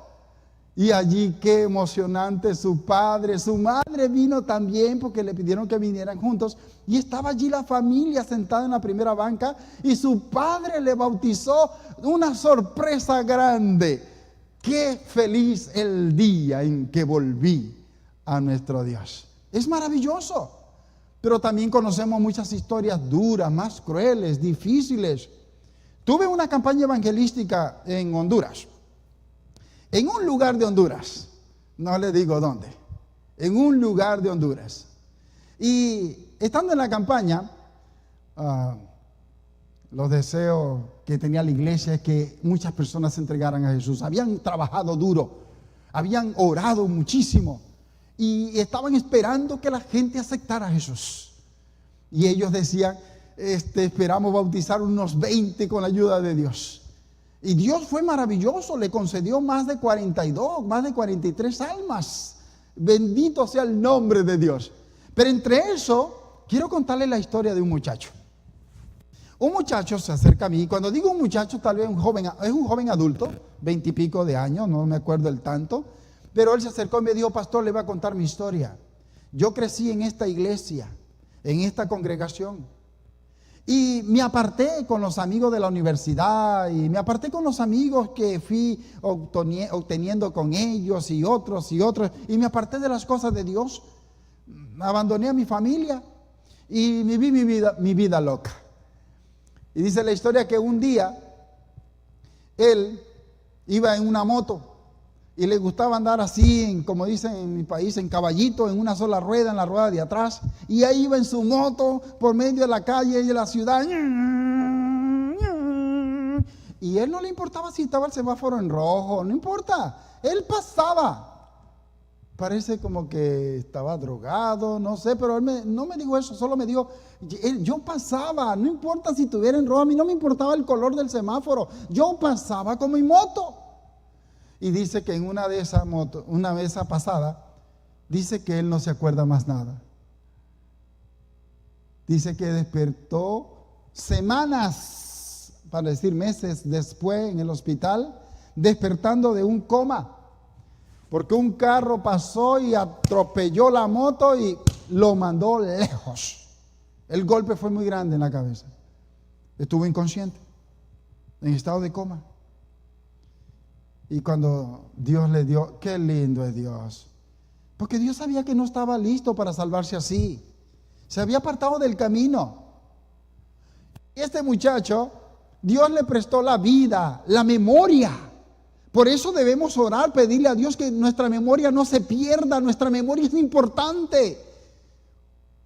Y allí qué emocionante, su padre, su madre vino también porque le pidieron que vinieran juntos. Y estaba allí la familia sentada en la primera banca y su padre le bautizó, una sorpresa grande. Qué feliz el día en que volví a nuestro Dios. Es maravilloso, pero también conocemos muchas historias duras, más crueles, difíciles. Tuve una campaña evangelística en Honduras. En un lugar de Honduras, no le digo dónde, en un lugar de Honduras. Y estando en la campaña, los deseos que tenía la iglesia es que muchas personas se entregaran a Jesús. Habían trabajado duro, habían orado muchísimo y estaban esperando que la gente aceptara a Jesús. Y ellos decían, esperamos bautizar unos 20 con la ayuda de Dios. Y Dios fue maravilloso, le concedió más de 42, más de 43 almas. Bendito sea el nombre de Dios. Pero entre eso, quiero contarles la historia de un muchacho. Un muchacho se acerca a mí. Cuando digo un muchacho, tal vez es un joven adulto, 20 y pico de años, no me acuerdo el tanto. Pero él se acercó y me dijo, pastor, le voy a contar mi historia. Yo crecí en esta iglesia, en esta congregación. Y me aparté con los amigos de la universidad y me aparté con los amigos que fui obteniendo con ellos y otros y me aparté de las cosas de Dios. Abandoné a mi familia y viví mi vida loca. Y dice la historia que un día él iba en una moto y le gustaba andar así, como dicen en mi país, en caballito, en una sola rueda, en la rueda de atrás. Y ahí iba en su moto por medio de la calle y de la ciudad. Y él no le importaba si estaba el semáforo en rojo, no importa. Él pasaba. Parece como que estaba drogado, no sé, pero él no me dijo eso, solo me dijo, yo pasaba, no importa si estuviera en rojo, a mí no me importaba el color del semáforo, yo pasaba con mi moto. Y dice que en una de esas motos, una vez pasada, dice que él no se acuerda más nada. Dice que despertó semanas, para decir meses después en el hospital, despertando de un coma. Porque un carro pasó y atropelló la moto y lo mandó lejos. El golpe fue muy grande en la cabeza. Estuvo inconsciente, en estado de coma. Y cuando Dios le dio, qué lindo es Dios. Porque Dios sabía que no estaba listo para salvarse así. Se había apartado del camino. Este muchacho, Dios le prestó la vida, la memoria. Por eso debemos orar, pedirle a Dios que nuestra memoria no se pierda. Nuestra memoria es importante.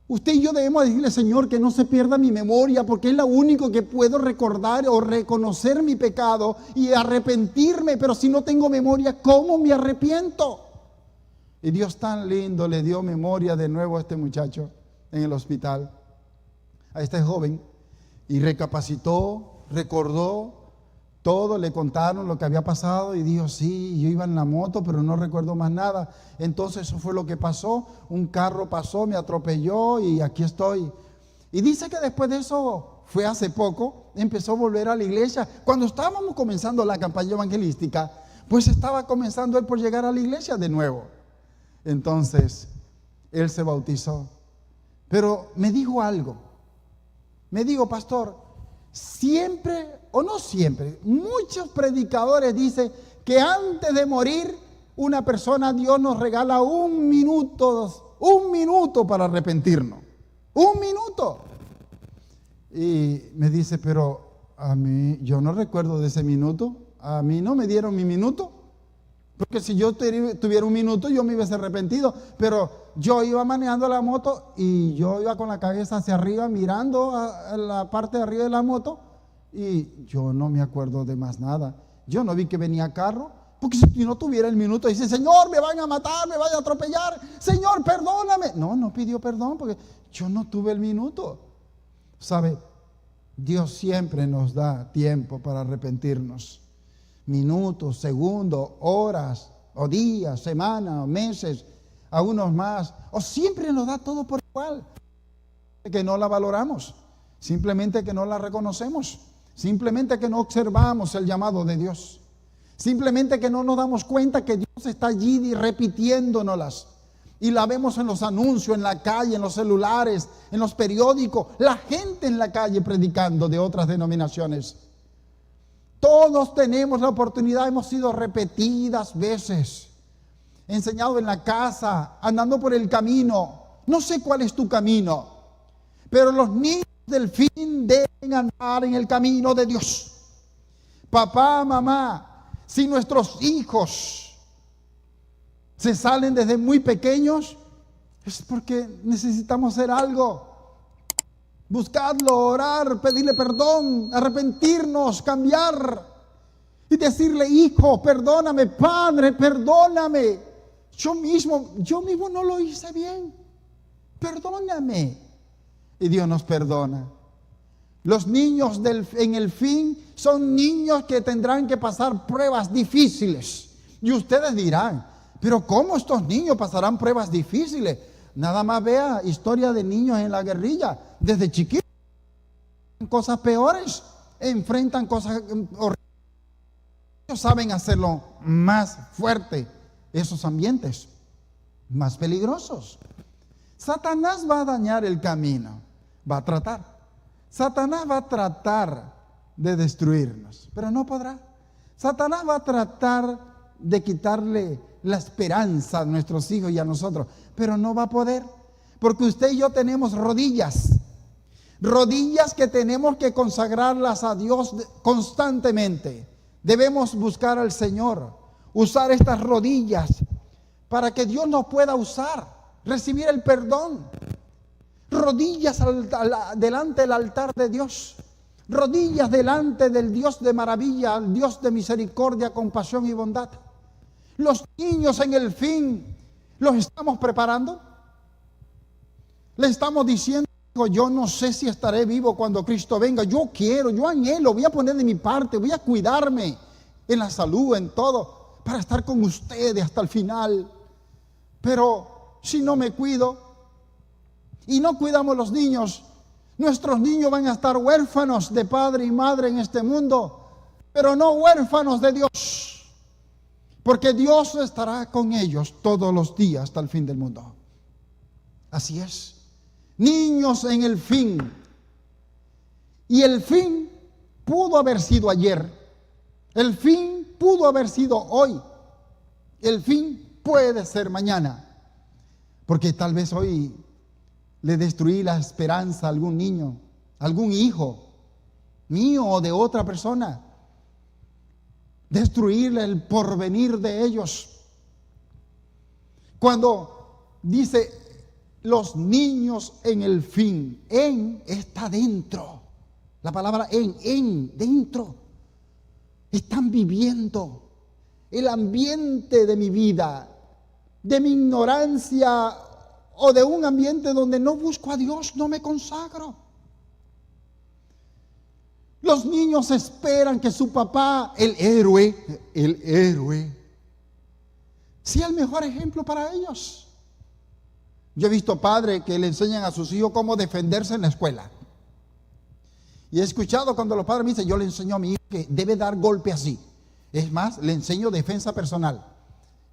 Usted y yo debemos decirle, Señor, que no se pierda mi memoria, porque es lo único que puedo recordar o reconocer mi pecado y arrepentirme. Pero si no tengo memoria, ¿cómo me arrepiento? Y Dios tan lindo le dio memoria de nuevo a este muchacho en el hospital, a este joven, y recapacitó, recordó todo, le contaron lo que había pasado y dijo, sí, yo iba en la moto, pero no recuerdo más nada. Entonces eso fue lo que pasó, un carro pasó, me atropelló y aquí estoy. Y dice que después de eso, fue hace poco, empezó a volver a la iglesia. Cuando estábamos comenzando la campaña evangelística, pues estaba comenzando él por llegar a la iglesia de nuevo. Entonces, él se bautizó. Pero me dijo algo, me dijo, pastor, siempre, o no siempre, muchos predicadores dicen que antes de morir, una persona, Dios nos regala un minuto para arrepentirnos. Un minuto. Y me dice, pero a mí, yo no recuerdo de ese minuto. A mí no me dieron mi minuto. Porque si yo tuviera un minuto, yo me hubiese arrepentido. Pero yo iba manejando la moto y yo iba con la cabeza hacia arriba, mirando a la parte de arriba de la moto. Y yo no me acuerdo de más nada. Yo no vi que venía carro. Porque si no tuviera el minuto, dice, Señor, me van a matar, me van a atropellar. Señor, perdóname. No pidió perdón porque yo no tuve el minuto. ¿Sabe? Dios siempre nos da tiempo para arrepentirnos. Minutos, segundos, horas, o días, semanas, o meses, a unos más. O siempre nos da todo por igual. Que no la valoramos. Simplemente que no la reconocemos. Simplemente que no observamos el llamado de Dios. Simplemente que no nos damos cuenta que Dios está allí repitiéndonoslas. Y la vemos en los anuncios, en la calle, en los celulares, en los periódicos. La gente en la calle predicando de otras denominaciones. Todos tenemos la oportunidad, hemos sido repetidas veces. Enseñado en la casa, andando por el camino. No sé cuál es tu camino. Pero los niños del fin deben andar en el camino de Dios. Papá, mamá. Si nuestros hijos se salen desde muy pequeños, es porque necesitamos hacer algo. Buscarlo, orar, pedirle perdón, arrepentirnos, cambiar y decirle, hijo, perdóname, padre, perdóname. Yo mismo no lo hice bien. Perdóname. Y Dios nos perdona. Los niños en el fin son niños que tendrán que pasar pruebas difíciles. Y ustedes dirán, pero ¿cómo estos niños pasarán pruebas difíciles? Nada más vea historia de niños en la guerrilla. Desde chiquitos, cosas peores, enfrentan cosas horribles. Ellos saben hacerlo más fuerte, esos ambientes, más peligrosos. Satanás va a dañar el camino, va a tratar. Satanás va a tratar de destruirnos, pero no podrá. Satanás va a tratar de quitarle la esperanza a nuestros hijos y a nosotros, pero no va a poder, porque usted y yo tenemos rodillas que tenemos que consagrarlas a Dios constantemente. Debemos buscar al Señor, usar estas rodillas para que Dios nos pueda usar, recibir el perdón. Rodillas delante del altar de Dios, rodillas delante del Dios de maravilla, el Dios de misericordia, compasión y bondad. Los niños en el fin, ¿los estamos preparando? Le estamos diciendo: yo no sé si estaré vivo cuando Cristo venga. Yo quiero, yo anhelo, voy a poner de mi parte, voy a cuidarme en la salud, en todo, para estar con ustedes hasta el final. Pero si no me cuido y no cuidamos los niños, nuestros niños van a estar huérfanos de padre y madre en este mundo, pero no huérfanos de Dios, porque Dios estará con ellos todos los días hasta el fin del mundo. Así es. Niños en el fin. Y el fin pudo haber sido ayer. El fin pudo haber sido hoy. El fin puede ser mañana. Porque tal vez hoy le destruí la esperanza a algún niño, algún hijo mío o de otra persona. Destruirle el porvenir de ellos. Cuando dice los niños en el fin, en está dentro. La palabra en, dentro. Están viviendo el ambiente de mi vida, de mi ignorancia o de un ambiente donde no busco a Dios, no me consagro. Los niños esperan que su papá, el héroe, sea el mejor ejemplo para ellos. Yo he visto padres que le enseñan a sus hijos cómo defenderse en la escuela. Y he escuchado cuando los padres me dicen: yo le enseño a mi hijo que debe dar golpe así. Es más, le enseño defensa personal.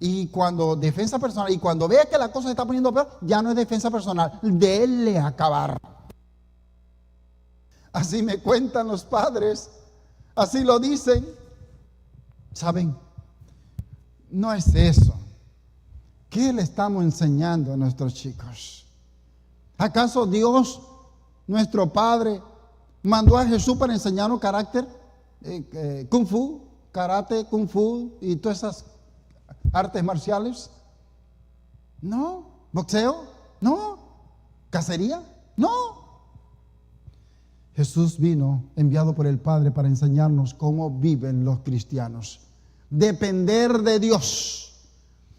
Y cuando vea que la cosa se está poniendo peor, ya no es defensa personal, déle a acabar. Así me cuentan los padres, así lo dicen. ¿Saben? No es eso. ¿Qué le estamos enseñando a nuestros chicos? ¿Acaso Dios, nuestro Padre, mandó a Jesús para enseñarnos carácter? Kung Fu, karate, Kung Fu y todas esas artes marciales. No. ¿Boxeo? No. ¿Cacería? No. Jesús vino enviado por el Padre para enseñarnos cómo viven los cristianos. Depender de Dios.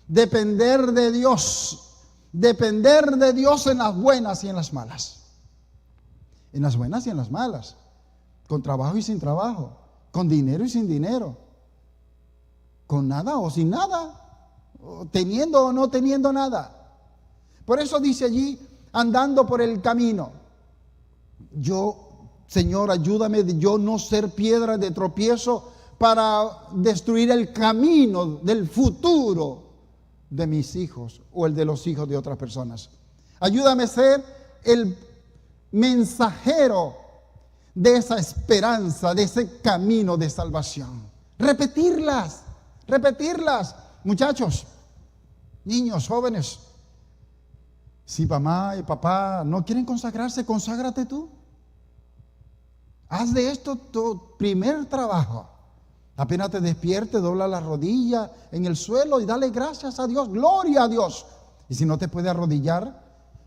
Depender de Dios. Depender de Dios en las buenas y en las malas. En las buenas y en las malas. Con trabajo y sin trabajo. Con dinero y sin dinero. Con nada o sin nada. Teniendo o no teniendo nada. Por eso dice allí, andando por el camino. Señor, ayúdame de yo no ser piedra de tropiezo para destruir el camino del futuro de mis hijos o el de los hijos de otras personas. Ayúdame a ser el mensajero de esa esperanza, de ese camino de salvación. Repetirlas. Muchachos, niños, jóvenes, si mamá y papá no quieren consagrarse, conságrate tú. Haz de esto tu primer trabajo. Apenas te despiertes, dobla la rodilla en el suelo y dale gracias a Dios, gloria a Dios. Y si no te puede arrodillar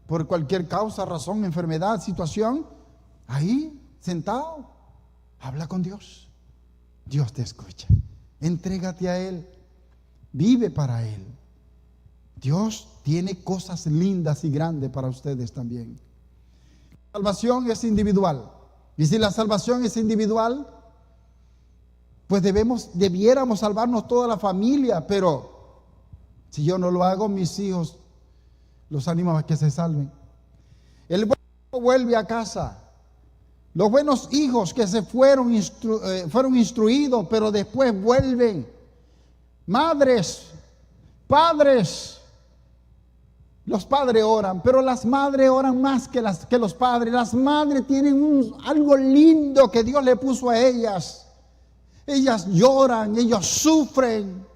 por cualquier causa, razón, enfermedad, situación, ahí sentado, habla con Dios. Dios te escucha. Entrégate a Él. Vive para Él. Dios tiene cosas lindas y grandes para ustedes también. La salvación es individual. Y si la salvación es individual, pues debiéramos salvarnos toda la familia, pero si yo no lo hago, mis hijos los animo a que se salven. El buen hijo vuelve a casa. Los buenos hijos que se fueron instruidos, pero después vuelven. Madres, padres, Los padres oran, pero las madres oran más que los padres. Las madres tienen algo lindo que Dios le puso a ellas. Ellas lloran, ellos sufren.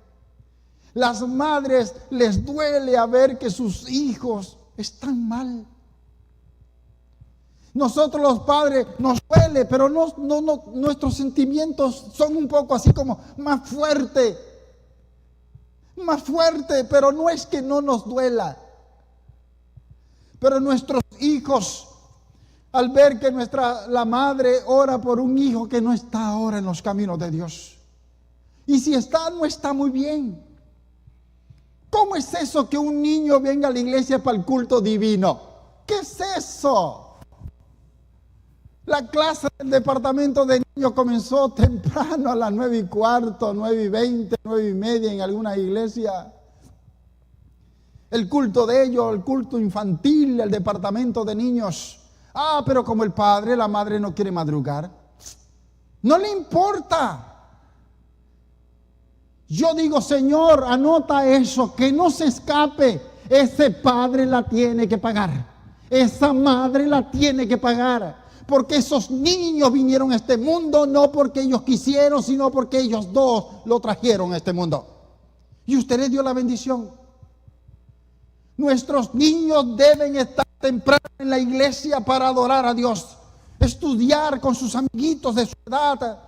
Las madres les duele a ver que sus hijos están mal. Nosotros los padres nos duele, pero nuestros sentimientos son un poco así como más fuerte, pero no es que no nos duela. Pero nuestros hijos, al ver que la madre ora por un hijo que no está ahora en los caminos de Dios, y si está, no está muy bien. ¿Cómo es eso que un niño venga a la iglesia para el culto divino? ¿Qué es eso? La clase del departamento de niños comenzó temprano a las 9:15, 9:20, 9:30 en alguna iglesia. El culto de ellos, el culto infantil, el departamento de niños. Pero como el padre, la madre no quiere madrugar, no le importa. Yo digo, Señor, anota eso, que no se escape. Ese padre la tiene que pagar. Esa madre la tiene que pagar. Porque esos niños vinieron a este mundo no porque ellos quisieron, sino porque ellos dos lo trajeron a este mundo. Y usted les dio la bendición. Nuestros niños deben estar temprano en la iglesia para adorar a Dios, estudiar con sus amiguitos de su edad,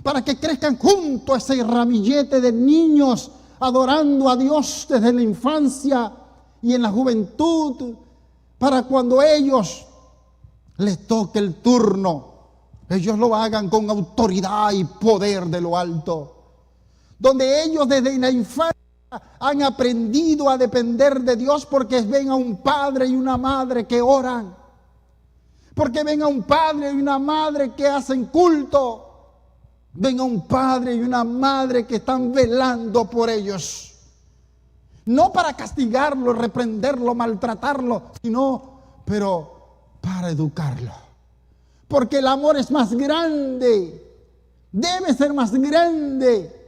para que crezcan junto a ese ramillete de niños, adorando a Dios desde la infancia y en la juventud, para cuando ellos les toque el turno, ellos lo hagan con autoridad y poder de lo alto, donde ellos desde la infancia han aprendido a depender de Dios porque ven a un padre y una madre que oran, porque ven a un padre y una madre que hacen culto, ven a un padre y una madre que están velando por ellos, no para castigarlo, reprenderlo, maltratarlo, pero para educarlo, porque el amor es más grande, debe ser más grande,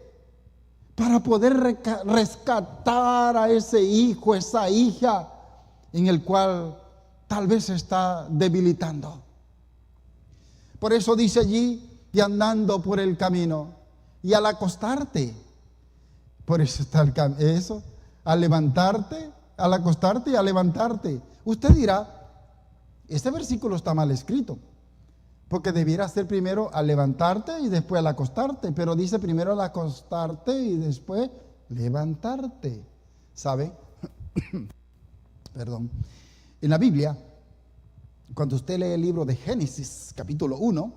para poder rescatar a ese hijo, esa hija en el cual tal vez se está debilitando. Por eso dice allí, y andando por el camino, y al acostarte, por eso está eso, al levantarte, al acostarte y al levantarte. Usted dirá, este versículo está mal escrito, porque debiera ser primero al levantarte y después al acostarte, pero dice primero al acostarte y después levantarte. ¿Sabe? Perdón. En la Biblia, cuando usted lee el libro de Génesis, capítulo 1,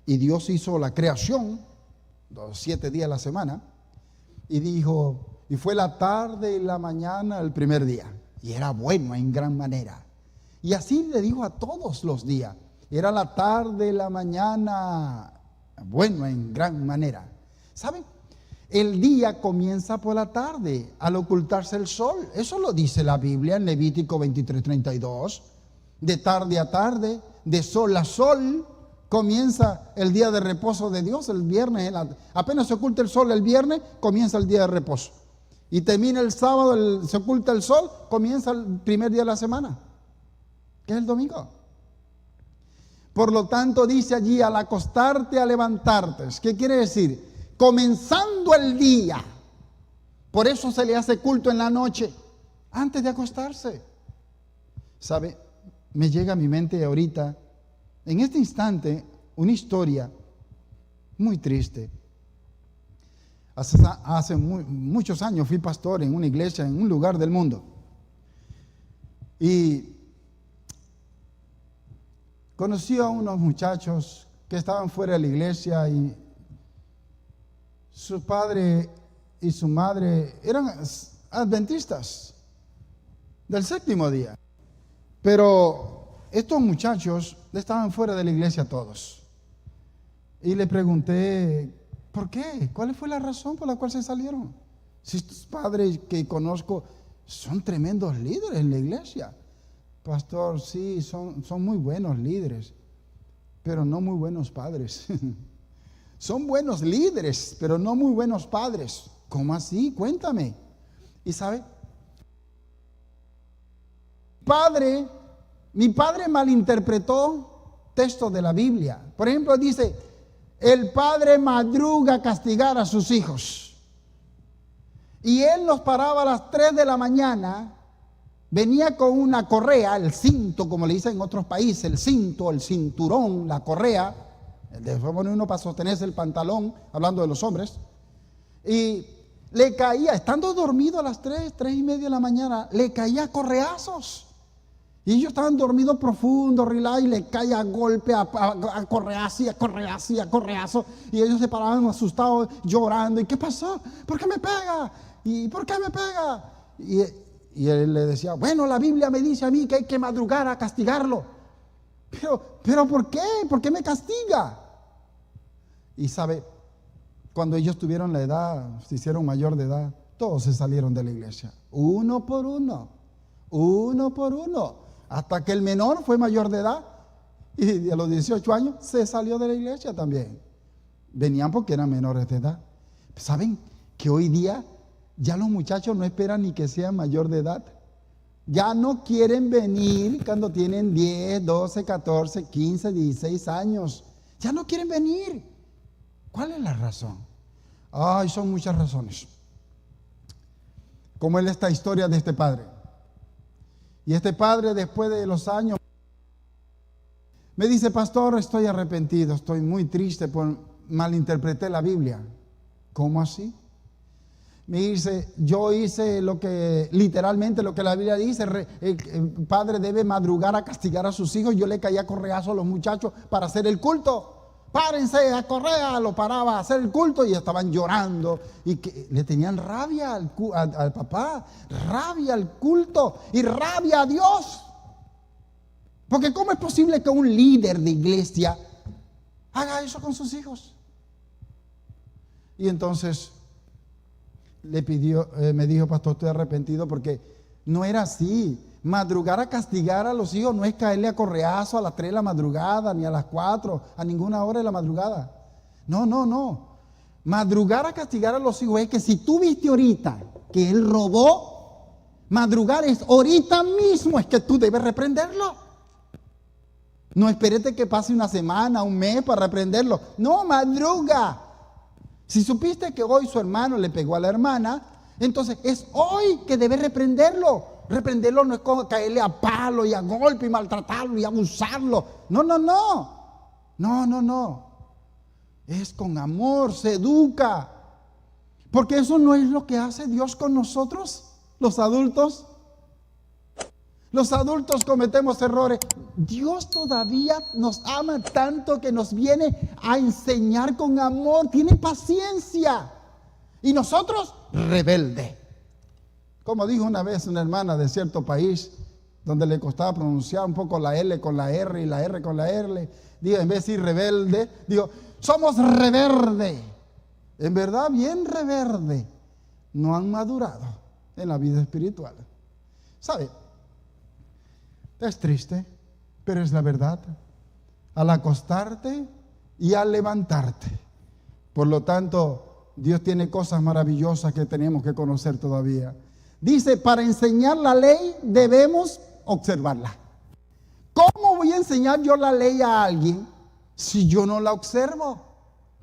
y Dios hizo la creación, los 7 días a la semana, y dijo, y fue la tarde y la mañana el primer día, y era bueno en gran manera. Y así le dijo a todos los días. Era la tarde, la mañana, bueno, en gran manera. ¿Saben? El día comienza por la tarde, al ocultarse el sol. Eso lo dice la Biblia en Levítico 23:32. De tarde a tarde, de sol a sol, comienza el día de reposo de Dios, el viernes. Apenas se oculta el sol el viernes, comienza el día de reposo. Y termina el sábado, se oculta el sol, comienza el primer día de la semana, que es el domingo. Por lo tanto, dice allí, al acostarte, a levantarte. ¿Qué quiere decir? Comenzando el día. Por eso se le hace culto en la noche, antes de acostarse. ¿Sabe? Me llega a mi mente ahorita, en este instante, una historia muy triste. Hace muchos años fui pastor en una iglesia, en un lugar del mundo. Y conocí a unos muchachos que estaban fuera de la iglesia y su padre y su madre eran adventistas del séptimo día. Pero estos muchachos estaban fuera de la iglesia todos. Y le pregunté, ¿por qué? ¿Cuál fue la razón por la cual se salieron? Si estos padres que conozco son tremendos líderes en la iglesia. Pastor, sí, son muy buenos líderes, pero no muy buenos padres. Son buenos líderes, pero no muy buenos padres. ¿Cómo así? Cuéntame. Y sabe, Mi padre malinterpretó textos de la Biblia. Por ejemplo, dice, el padre madruga a castigar a sus hijos. Y él los paraba a las 3 de la mañana, venía con una correa, el cinto, como le dicen en otros países, el cinto, el cinturón, la correa, después pone uno para sostenerse el pantalón, hablando de los hombres, y le caía, estando dormido a las 3 y media de la mañana, le caía correazos. Y ellos estaban dormidos profundo, relax, y le caía a golpe, a correazo, a correazo. Y ellos se paraban asustados, llorando. ¿Y qué pasó? ¿Por qué me pega? ¿Y por qué me pega? Y él le decía, bueno, la Biblia me dice a mí que hay que madrugar a castigarlo. Pero ¿por qué? ¿Por qué me castiga? Y sabe, cuando ellos tuvieron la edad, se hicieron mayor de edad, todos se salieron de la iglesia. Uno por uno. Hasta que el menor fue mayor de edad y a los 18 años se salió de la iglesia también. Venían porque eran menores de edad. ¿Saben que hoy día ya los muchachos no esperan ni que sean mayor de edad? Ya no quieren venir cuando tienen 10, 12, 14, 15, 16 años. Ya no quieren venir. ¿Cuál es la razón? Ay, son muchas razones. Como es esta historia de este padre. Y este padre, después de los años, me dice, pastor, estoy arrepentido, estoy muy triste por malinterpreté la Biblia. ¿Cómo así? Me dice, yo hice literalmente lo que la Biblia dice, el padre debe madrugar a castigar a sus hijos. Yo le caía correazo a los muchachos para hacer el culto. Párense a correa, lo paraba a hacer el culto y estaban llorando y que le tenían rabia al papá, rabia al culto y rabia a Dios. Porque ¿cómo es posible que un líder de iglesia haga eso con sus hijos? Y entonces me dijo, pastor, estoy arrepentido porque no era así. Madrugar a castigar a los hijos no es caerle a correazo a las 3 de la madrugada, ni a las 4, a ninguna hora de la madrugada. No. Madrugar a castigar a los hijos es que si tú viste ahorita que él robó, madrugar es ahorita mismo, es que tú debes reprenderlo. No esperete que pase una semana, un mes para reprenderlo. No, madruga. Si supiste que hoy su hermano le pegó a la hermana, entonces es hoy que debes reprenderlo. Reprenderlo no es como caerle a palo y a golpe y maltratarlo y abusarlo. No. Es con amor, se educa. Porque eso no es lo que hace Dios con nosotros, los adultos. Los adultos cometemos errores. Dios todavía nos ama tanto que nos viene a enseñar con amor. Tiene paciencia. Y nosotros, rebelde. Como dijo una vez una hermana de cierto país, donde le costaba pronunciar un poco la L con la R y la R con la R, digo, en vez de decir rebelde, digo, somos reverde. En verdad, bien reverde. No han madurado en la vida espiritual. ¿Sabe? Es triste, pero es la verdad. Al acostarte y al levantarte. Por lo tanto, Dios tiene cosas maravillosas que tenemos que conocer todavía. Dice, para enseñar la ley debemos observarla. ¿Cómo voy a enseñar yo la ley a alguien si yo no la observo?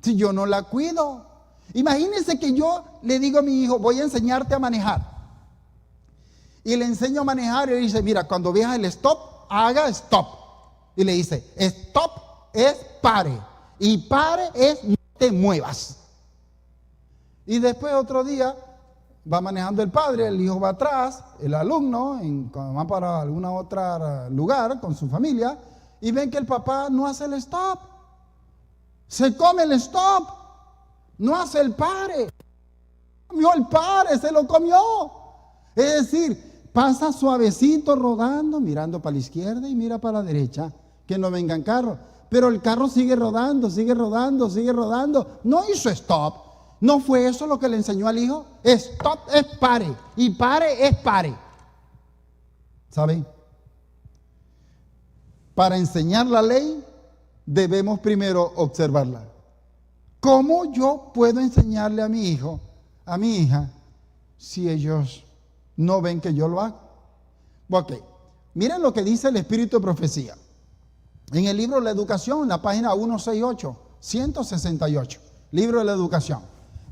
Si yo no la cuido. Imagínense que yo le digo a mi hijo, voy a enseñarte a manejar. Y le enseño a manejar y le dice, mira, cuando veas el stop, haga stop. Y le dice, stop es pare. Y pare es no te muevas. Y después otro día va manejando el padre, el hijo va atrás, el alumno cuando va para algún otro lugar con su familia y ven que el papá no hace el stop. Se come el stop, no hace el pare. Comió el pare, se lo comió. Es decir, pasa suavecito rodando, mirando para la izquierda y mira para la derecha, que no vengan carros. Pero el carro sigue rodando. No hizo stop. ¿No fue eso lo que le enseñó al hijo? Stop es pare y pare es pare. ¿Saben? Para enseñar la ley debemos primero observarla. ¿Cómo yo puedo enseñarle a mi hijo, a mi hija, si ellos no ven que yo lo hago? Ok, Miren lo que dice el Espíritu de Profecía. En el libro de la Educación, en la página 168, libro de la Educación.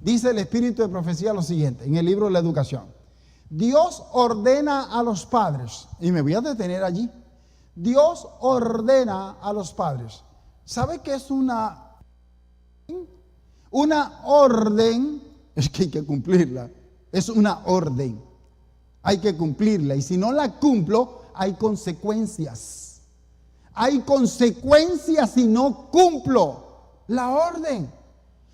Dice el Espíritu de Profecía lo siguiente, en el libro de la Educación. Dios ordena a los padres, y me voy a detener allí. Dios ordena a los padres. ¿Sabe qué es una orden? Es que hay que cumplirla. Es una orden. Hay que cumplirla. Y si no la cumplo, hay consecuencias. Hay consecuencias si no cumplo la orden.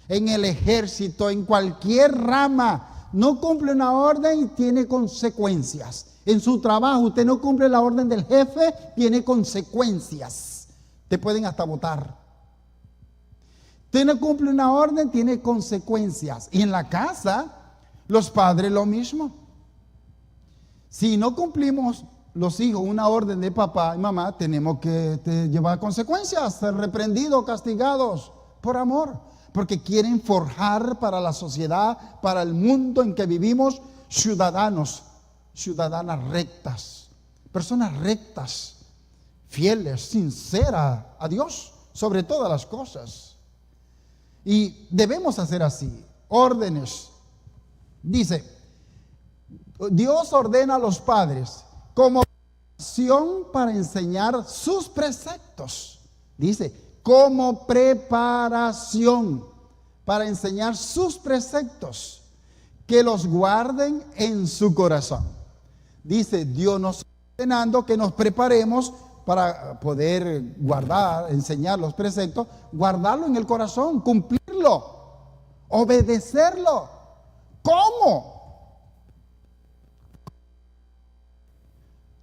En el ejército, en cualquier rama, no cumple una orden y tiene consecuencias. En su trabajo, usted no cumple la orden del jefe, tiene consecuencias. Te pueden hasta votar. Usted no cumple una orden, tiene consecuencias. Y en la casa, los padres lo mismo. Si no cumplimos los hijos una orden de papá y mamá, tenemos que llevar consecuencias, ser reprendidos, castigados por amor, porque quieren forjar para la sociedad, para el mundo en que vivimos, ciudadanas rectas, personas rectas, fieles, sinceras a Dios sobre todas las cosas. Y debemos hacer así, órdenes. Dice, Dios ordena a los padres como preparación para enseñar sus preceptos. Dice, como preparación para enseñar sus preceptos, que los guarden en su corazón. Dice, Dios nos está ordenando que nos preparemos para poder guardar, enseñar los preceptos, guardarlo en el corazón, cumplirlo, obedecerlo. ¿Cómo?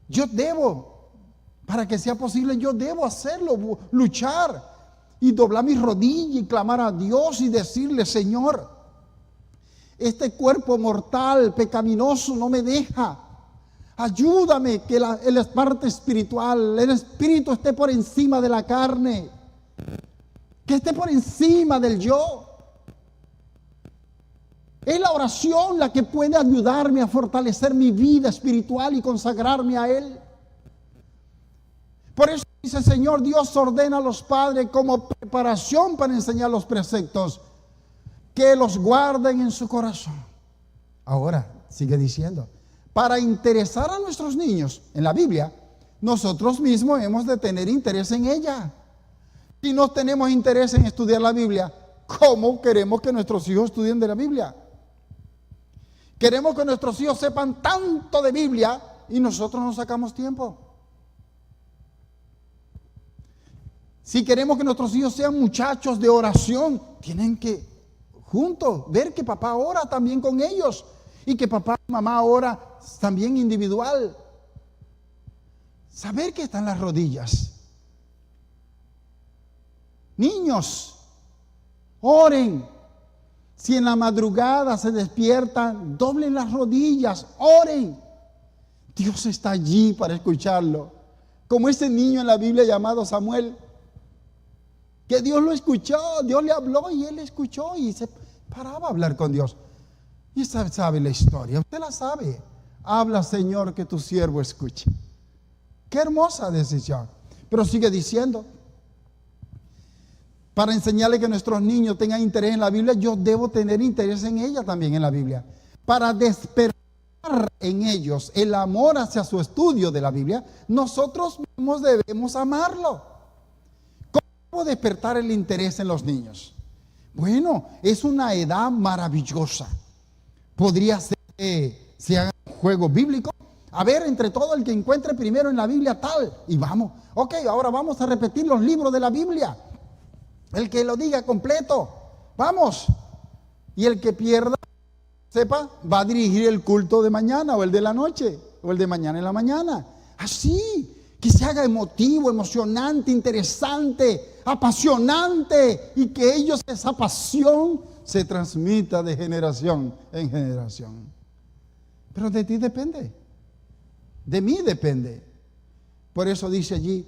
Yo debo, para que sea posible, yo debo hacerlo, luchar y doblar mis rodillas y clamar a Dios y decirle, Señor, este cuerpo mortal, pecaminoso, no me deja. Ayúdame que la parte espiritual, el espíritu esté por encima de la carne, que esté por encima del yo. Es la oración la que puede ayudarme a fortalecer mi vida espiritual y consagrarme a Él. Por eso dice, Señor, Dios ordena a los padres como preparación para enseñar los preceptos, que los guarden en su corazón. Ahora, sigue diciendo, para interesar a nuestros niños en la Biblia, nosotros mismos hemos de tener interés en ella. Si no tenemos interés en estudiar la Biblia, ¿cómo queremos que nuestros hijos estudien de la Biblia? Queremos que nuestros hijos sepan tanto de Biblia y nosotros no sacamos tiempo. Si queremos que nuestros hijos sean muchachos de oración, tienen que juntos ver que papá ora también con ellos y que papá y mamá ora también individual. Saber que están las rodillas. Niños, oren. Si en la madrugada se despiertan, doblen las rodillas, oren. Dios está allí para escucharlo. Como ese niño en la Biblia llamado Samuel, que Dios lo escuchó, Dios le habló y él escuchó y se paraba a hablar con Dios. Y sabe la historia, usted la sabe. Habla, Señor, que tu siervo escuche. Qué hermosa decisión. Pero sigue diciendo, para enseñarle que nuestros niños tengan interés en la Biblia, yo debo tener interés en ella también en la Biblia. Para despertar en ellos el amor hacia su estudio de la Biblia, nosotros mismos debemos amarlo. ¿Cómo despertar el interés en los niños? Bueno, es una edad maravillosa. Podría ser que se haga un juego bíblico. A ver, entre todo el que encuentre primero en la Biblia tal. Y vamos, ok, ahora vamos a repetir los libros de la Biblia. El que lo diga completo, vamos. Y el que pierda, sepa, va a dirigir el culto de mañana o el de la noche o el de mañana en la mañana. Así, que se haga emotivo, emocionante, interesante, apasionante y que ellos esa pasión se transmita de generación en generación. Pero de ti depende, de mí depende. Por eso dice allí,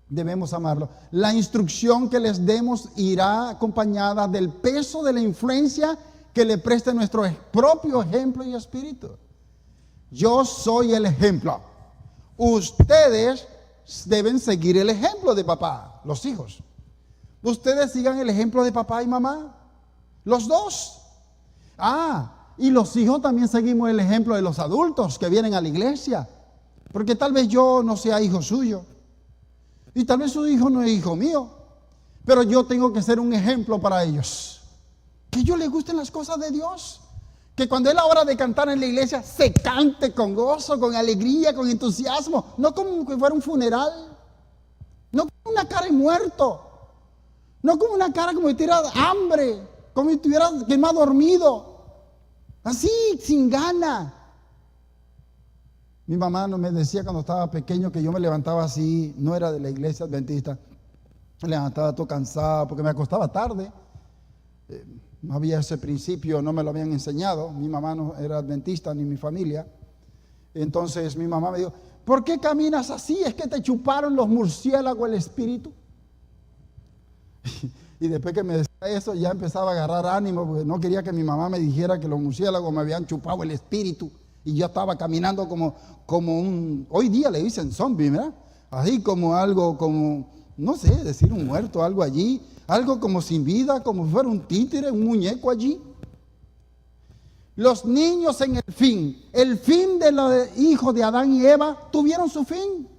debemos amarlo. La instrucción que les demos irá acompañada del peso de la influencia que le preste nuestro propio ejemplo y espíritu. Yo soy el ejemplo. Ustedes deben seguir el ejemplo de papá, los hijos. Ustedes sigan el ejemplo de papá y mamá, los dos. Y los hijos también seguimos el ejemplo de los adultos que vienen a la iglesia. Porque tal vez yo no sea hijo suyo. Y tal vez su hijo no es hijo mío. Pero yo tengo que ser un ejemplo para ellos. Que a ellos les gusten las cosas de Dios. Que cuando es la hora de cantar en la iglesia, se cante con gozo, con alegría, con entusiasmo. No como que fuera un funeral. No con una cara de muerto. No con una cara como si tuviera hambre. Como si tuviera que no ha dormido. Así, sin gana. Mi mamá me decía cuando estaba pequeño que yo me levantaba así. No era de la iglesia adventista. Me levantaba todo cansado porque me acostaba tarde. No había ese principio, no me lo habían enseñado. Mi mamá no era adventista ni mi familia. Entonces mi mamá me dijo, ¿por qué caminas así? ¿Es que te chuparon los murciélagos el espíritu? Y después que me decía eso ya empezaba a agarrar ánimo porque no quería que mi mamá me dijera que los murciélagos me habían chupado el espíritu. Y yo estaba caminando como un, hoy día le dicen zombie, ¿verdad? Así como algo, como, no sé, decir un muerto, algo allí. Algo como sin vida, como si fuera un títere, un muñeco allí. Los niños en el fin de los hijos de Adán y Eva tuvieron su fin.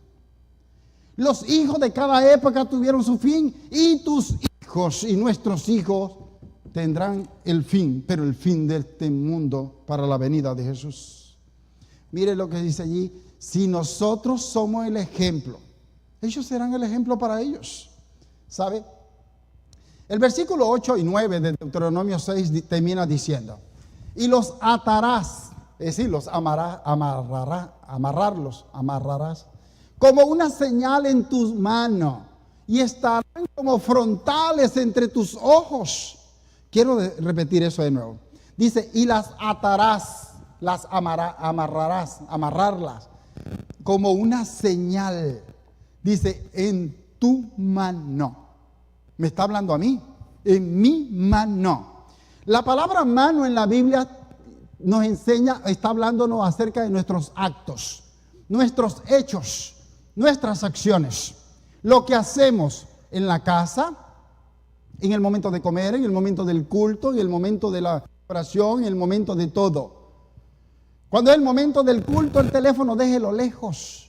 Los hijos de cada época tuvieron su fin y tus hijos y nuestros hijos tendrán el fin, pero el fin de este mundo para la venida de Jesús. Mire lo que dice allí, si nosotros somos el ejemplo, ellos serán el ejemplo para ellos. ¿Sabe? El versículo 8 y 9 de Deuteronomio 6 termina diciendo, y los atarás, es decir, los amarrarás, como una señal en tus manos, y estarán como frontales entre tus ojos. Quiero repetir eso de nuevo. Dice, y las atarás, las amarrarlas, como una señal, dice, en tu mano. Me está hablando a mí, en mi mano. La palabra mano en la Biblia nos enseña, está hablándonos acerca de nuestros actos, nuestros hechos, nuestras acciones. Lo que hacemos en la casa, en el momento de comer, en el momento del culto, en el momento de la oración, en el momento de todo. Cuando es el momento del culto, el teléfono déjelo lejos.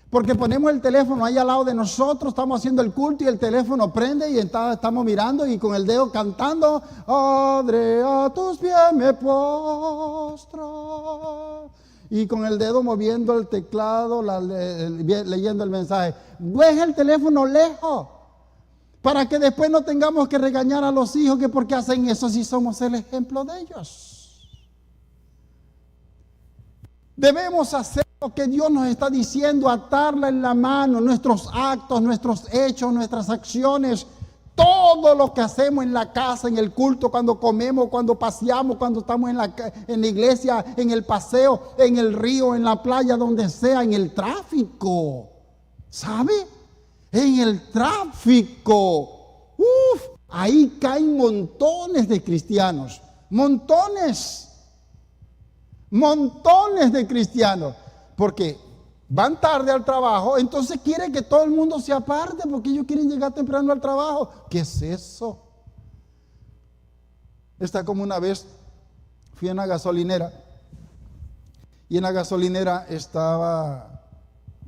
Porque ponemos el teléfono ahí al lado de nosotros, estamos haciendo el culto y el teléfono prende y estamos mirando y con el dedo cantando, Padre, a tus pies me postro. Y con el dedo moviendo el teclado, leyendo el mensaje. Deja el teléfono lejos, para que después no tengamos que regañar a los hijos que por qué hacen eso si somos el ejemplo de ellos. Debemos hacer lo que Dios nos está diciendo, atarla en la mano, nuestros actos, nuestros hechos, nuestras acciones, todo lo que hacemos en la casa, en el culto, cuando comemos, cuando paseamos, cuando estamos en la iglesia, en el paseo, en el río, en la playa, donde sea, en el tráfico. ¿Sabe? En el tráfico. Ahí caen montones de cristianos, montones de cristianos, porque van tarde al trabajo, entonces quieren que todo el mundo se aparte porque ellos quieren llegar temprano al trabajo. ¿Qué es eso? Está como una vez fui a una gasolinera y en la gasolinera estaba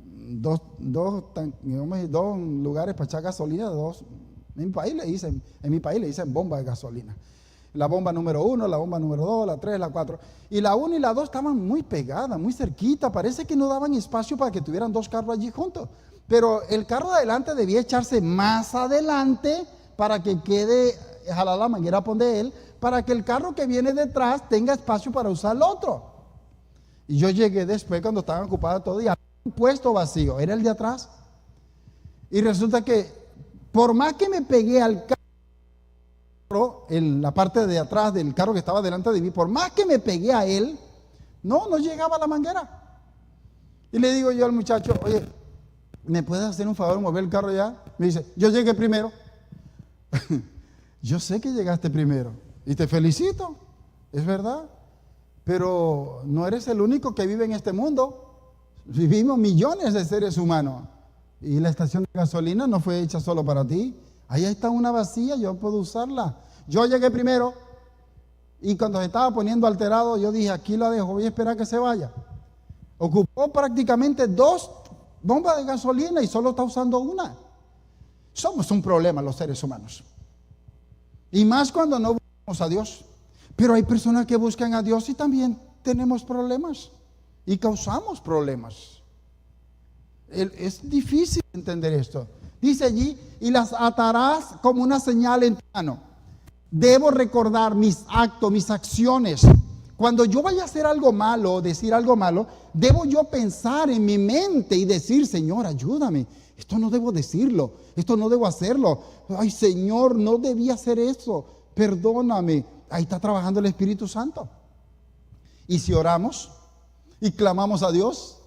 dos lugares para echar gasolina, en mi país le dicen bomba de gasolina. La bomba número 1, la bomba número 2, la 3, la 4. Y la 1 y la 2 estaban muy pegadas, muy cerquita. Parece que no daban espacio para que tuvieran dos carros allí juntos. Pero el carro de adelante debía echarse más adelante para que quede, jalar la manguera de él, para que el carro que viene detrás tenga espacio para usar el otro. Y yo llegué después cuando estaban ocupados todo y había un puesto vacío, era el de atrás. Y resulta que por más que me pegué al carro, en la parte de atrás del carro que estaba delante de mí, por más que me pegué a él, no llegaba la manguera. Y le digo yo al muchacho, oye, ¿me puedes hacer un favor, mover el carro ya? Me dice, yo llegué primero. Yo sé que llegaste primero y te felicito, es verdad, pero no eres el único que vive en este mundo. Vivimos millones de seres humanos. Y la estación de gasolina no fue hecha solo para ti. Ahí está una vacía, yo puedo usarla. Yo llegué primero y cuando se estaba poniendo alterado, yo dije, aquí la dejo, voy a esperar que se vaya. Ocupó prácticamente 2 bombas de gasolina y solo está usando una. Somos un problema los seres humanos. Y más cuando no buscamos a Dios. Pero hay personas que buscan a Dios y también tenemos problemas. Y causamos problemas. Es difícil entender esto. Dice allí, y las atarás como una señal en tu mano. Debo recordar mis actos, mis acciones. Cuando yo vaya a hacer algo malo, decir algo malo, debo yo pensar en mi mente y decir, Señor, ayúdame. Esto no debo decirlo, esto no debo hacerlo. Ay, Señor, no debí hacer eso. Perdóname. Ahí está trabajando el Espíritu Santo. Y si oramos y clamamos a Dios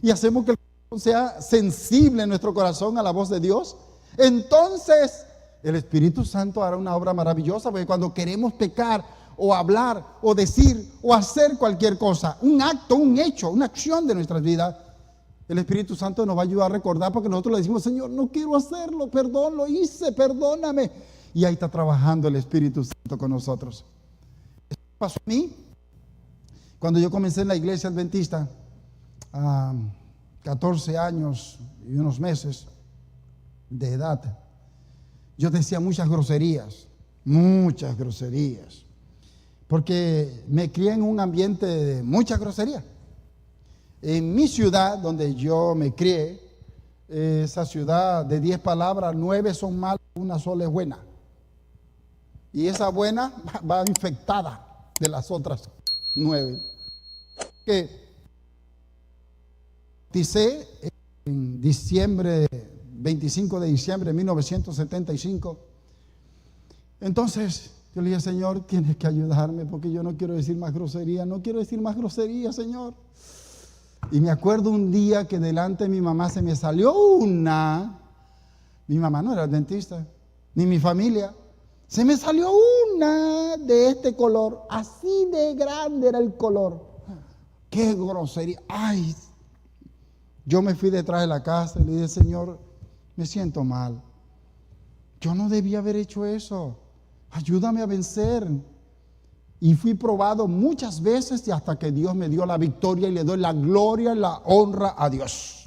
y hacemos que el corazón sea sensible en nuestro corazón a la voz de Dios, entonces el Espíritu Santo hará una obra maravillosa, porque cuando queremos pecar o hablar o decir o hacer cualquier cosa, un acto, un hecho, una acción de nuestras vidas, el Espíritu Santo nos va a ayudar a recordar, porque nosotros le decimos, Señor, no quiero hacerlo, perdón, lo hice, perdóname. Y ahí está trabajando el Espíritu Santo con nosotros. Esto pasó a mí cuando yo comencé en la iglesia adventista, a 14 años y unos meses de edad. Yo decía muchas groserías, porque me crié en un ambiente de mucha grosería. En mi ciudad, donde yo me crié, esa ciudad de 10 palabras, 9 son malas, una sola es buena. Y esa buena va infectada de las otras 9. Que bauticé en diciembre, 25 de diciembre de 1975. Entonces yo le dije, Señor, tienes que ayudarme, porque yo no quiero decir más grosería, Señor. Y me acuerdo un día que delante de mi mamá se me salió una. Mi mamá no era dentista, ni mi familia. Se me salió una de este color, así de grande era el color. ¡Qué grosería! ¡Ay! Yo me fui detrás de la casa y le dije, Señor, me siento mal. Yo no debía haber hecho eso. Ayúdame a vencer. Y fui probado muchas veces y hasta que Dios me dio la victoria, y le doy la gloria y la honra a Dios.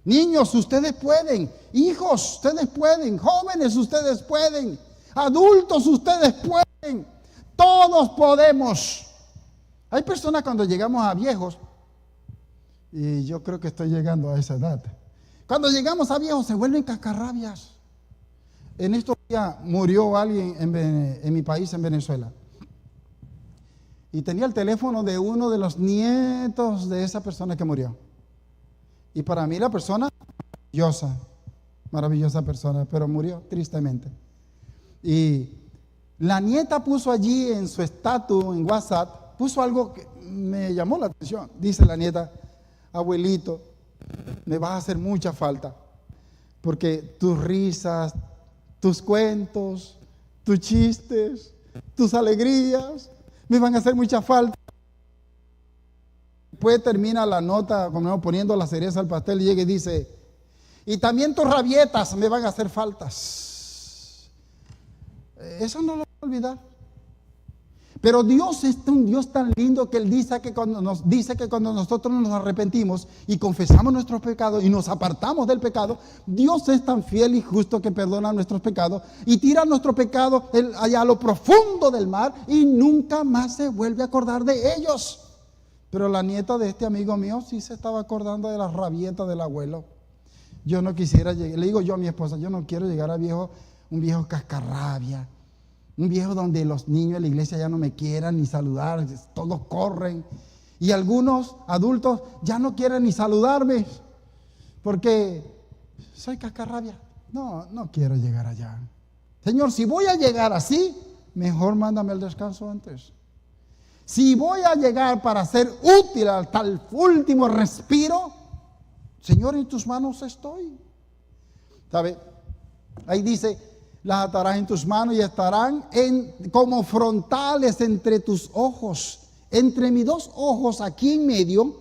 Niños, ustedes pueden. Hijos, ustedes pueden. Jóvenes, ustedes pueden. Adultos, ustedes pueden. Todos podemos. Hay personas cuando llegamos a viejos, y yo creo que estoy llegando a esa edad. Cuando llegamos a viejos se vuelven cascarrabias. En estos días murió alguien en mi país, en Venezuela. Y tenía el teléfono de uno de los nietos de esa persona que murió. Y para mí la persona, maravillosa persona, pero murió tristemente. Y la nieta puso allí en su estatus, en WhatsApp, puso algo que me llamó la atención. Dice la nieta, abuelito, me vas a hacer mucha falta, porque tus risas, tus cuentos, tus chistes, tus alegrías, me van a hacer mucha falta. Después termina la nota como poniendo la cereza al pastel y llega y dice, y también tus rabietas me van a hacer faltas. Eso no lo voy a olvidar. Pero Dios es un Dios tan lindo que Él dice que cuando nosotros nos arrepentimos y confesamos nuestros pecados y nos apartamos del pecado, Dios es tan fiel y justo que perdona nuestros pecados y tira nuestro pecado allá a lo profundo del mar y nunca más se vuelve a acordar de ellos. Pero la nieta de este amigo mío sí se estaba acordando de las rabietas del abuelo. Yo no quisiera llegar, le digo yo a mi esposa, yo no quiero llegar a un viejo cascarrabia. Un viejo donde los niños de la iglesia ya no me quieran ni saludar, todos corren. Y algunos adultos ya no quieren ni saludarme porque soy cascarrabia. No quiero llegar allá. Señor, si voy a llegar así, mejor mándame el descanso antes. Si voy a llegar para ser útil hasta el último respiro, Señor, en tus manos estoy. ¿Sabe? Ahí dice, las atarás en tus manos y estarán como frontales entre tus ojos. Entre mis 2 ojos, aquí en medio,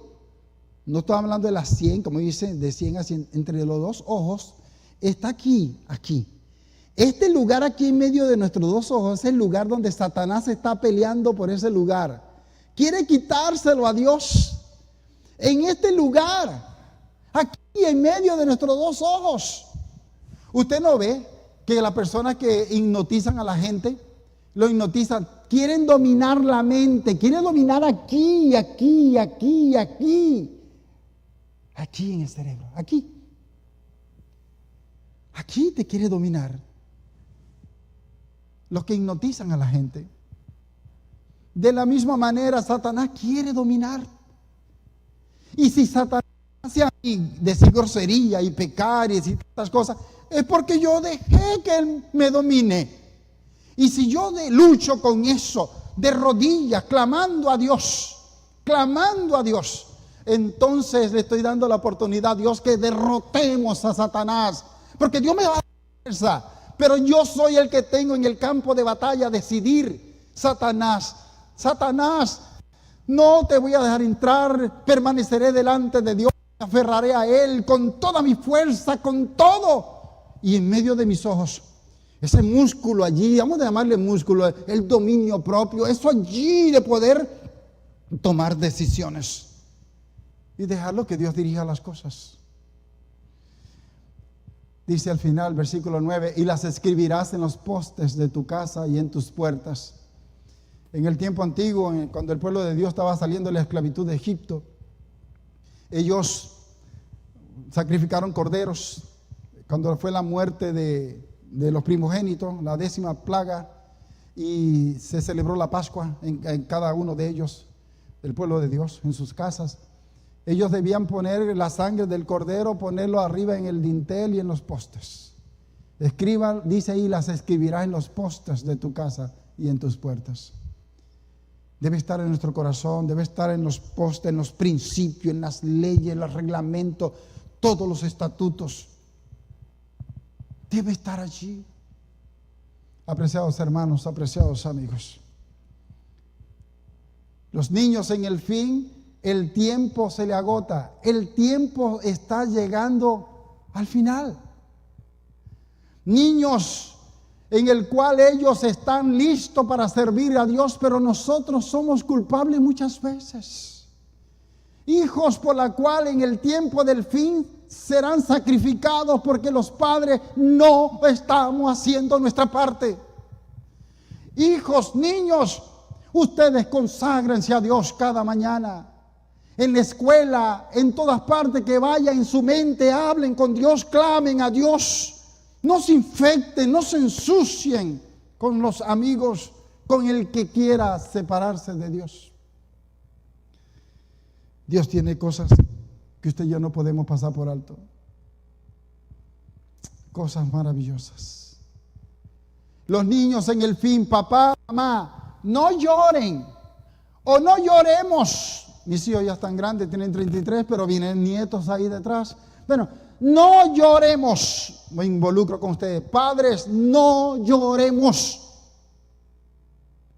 no estoy hablando de las 100, como dicen, de 100 a 100, entre los dos ojos, está aquí. Este lugar aquí en medio de nuestros dos ojos es el lugar donde Satanás está peleando por ese lugar. Quiere quitárselo a Dios. En este lugar, aquí en medio de nuestros dos ojos. Usted no ve que las personas que hipnotizan a la gente, lo hipnotizan, quieren dominar la mente, quieren dominar aquí en el cerebro, aquí te quiere dominar. Los que hipnotizan a la gente. De la misma manera, Satanás quiere dominar. Y si Satanás hace a mí decir grosería y pecar y decir estas cosas, es porque yo dejé que él me domine. Y si yo lucho con eso, de rodillas, clamando a Dios, entonces le estoy dando la oportunidad a Dios que derrotemos a Satanás. Porque Dios me va a dar fuerza, pero yo soy el que tengo en el campo de batalla decidir. Satanás, no te voy a dejar entrar, permaneceré delante de Dios, me aferraré a Él con toda mi fuerza, con todo. Y en medio de mis ojos, ese músculo allí, vamos a llamarle músculo, el dominio propio, eso allí de poder tomar decisiones y dejarlo que Dios dirija las cosas. Dice al final, versículo 9, y las escribirás en los postes de tu casa y en tus puertas. En el tiempo antiguo, cuando el pueblo de Dios estaba saliendo de la esclavitud de Egipto, ellos sacrificaron corderos. Cuando fue la muerte de los primogénitos, la 10ª plaga, y se celebró la Pascua en cada uno de ellos, el pueblo de Dios, en sus casas. Ellos debían poner la sangre del cordero, ponerlo arriba en el dintel y en los postes. Escriban, dice ahí, las escribirás en los postes de tu casa y en tus puertas. Debe estar en nuestro corazón, debe estar en los postes, en los principios, en las leyes, en los reglamentos, todos los estatutos. Debe estar allí. Apreciados hermanos, apreciados amigos. Los niños en el fin, el tiempo se le agota. El tiempo está llegando al final. Niños en el cual ellos están listos para servir a Dios, pero nosotros somos culpables muchas veces. Hijos por la cual en el tiempo del fin serán sacrificados porque los padres no estamos haciendo nuestra parte. Hijos, niños, ustedes conságrense a Dios cada mañana. En la escuela, en todas partes que vayan, en su mente hablen con Dios, clamen a Dios. No se infecten, no se ensucien con los amigos, con el que quiera separarse de Dios. Dios tiene cosas que usted y yo no podemos pasar por alto. Cosas maravillosas. Los niños en el fin, papá, mamá, no lloren o no lloremos. Mis hijos ya están grandes, tienen 33, pero vienen nietos ahí detrás. Bueno, no lloremos. Me involucro con ustedes. Padres, no lloremos.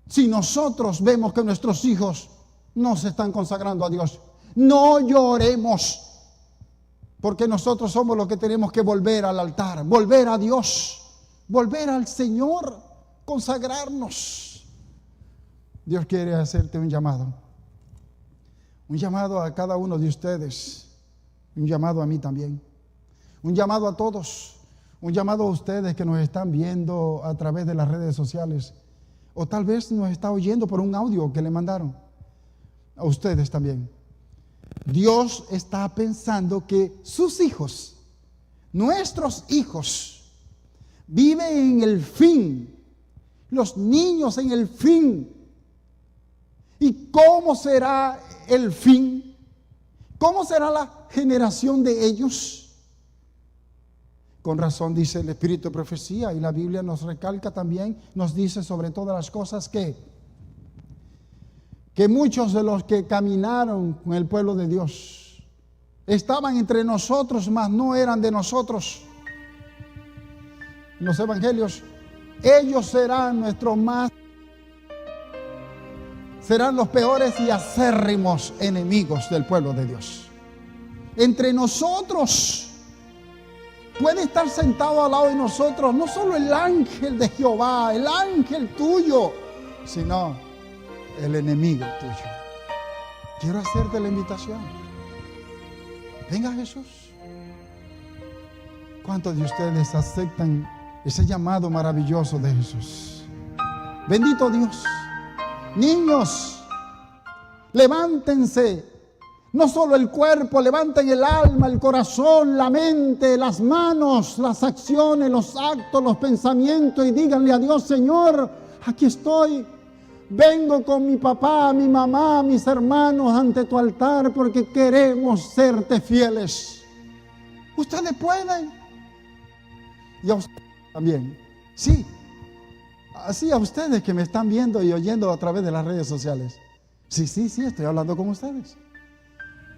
Si nosotros vemos que nuestros hijos no se están consagrando a Dios, no lloremos. Porque nosotros somos los que tenemos que volver al altar, volver a Dios, volver al Señor, consagrarnos. Dios quiere hacerte un llamado a cada uno de ustedes, un llamado a mí también, un llamado a todos, un llamado a ustedes que nos están viendo a través de las redes sociales, o tal vez nos está oyendo por un audio que le mandaron, a ustedes también. Dios está pensando que sus hijos, nuestros hijos, viven en el fin, los niños en el fin. ¿Y cómo será el fin? ¿Cómo será la generación de ellos? Con razón dice el Espíritu de Profecía, y la Biblia nos recalca también, nos dice sobre todas las cosas que muchos de los que caminaron con el pueblo de Dios estaban entre nosotros, mas no eran de nosotros. En los evangelios, ellos serán serán los peores y acérrimos enemigos del pueblo de Dios. entre nosotros. Puede estar sentado al lado de nosotros no solo el ángel de Jehová, el ángel tuyo, sino el enemigo tuyo. Quiero hacerte la invitación. Venga Jesús. ¿Cuántos de ustedes aceptan ese llamado maravilloso de Jesús? Bendito Dios. Niños, levántense. No solo el cuerpo, levanten el alma, el corazón, la mente, las manos, las acciones, los actos, los pensamientos y díganle a Dios: Señor, aquí estoy. Vengo con mi papá, mi mamá, mis hermanos ante tu altar porque queremos serte fieles. Ustedes pueden. Y a ustedes también. Sí. Así a ustedes que me están viendo y oyendo a través de las redes sociales. Sí, estoy hablando con ustedes.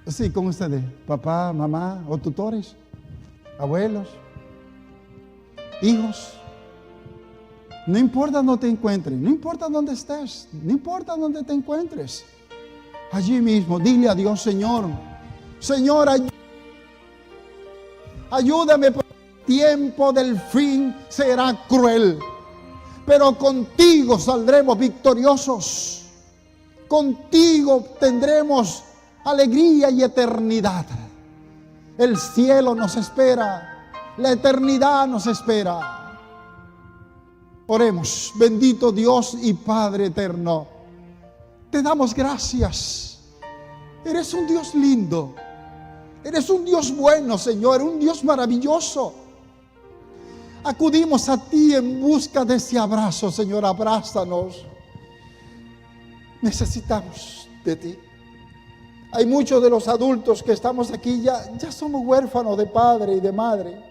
Sí, con ustedes, papá, mamá o tutores, abuelos, hijos. No importa dónde te encuentres, no importa dónde estés, no importa dónde te encuentres. Allí mismo, dile a Dios: Señor, ayúdame, porque el tiempo del fin será cruel, pero contigo saldremos victoriosos. Contigo tendremos alegría y eternidad. El cielo nos espera, la eternidad nos espera. Oremos. Bendito Dios y Padre eterno, te damos gracias. Eres un Dios lindo, eres un Dios bueno, Señor, un Dios maravilloso. Acudimos a ti en busca de ese abrazo, Señor. Abrázanos. Necesitamos de ti. Hay muchos de los adultos que estamos aquí, ya somos huérfanos de padre y de madre.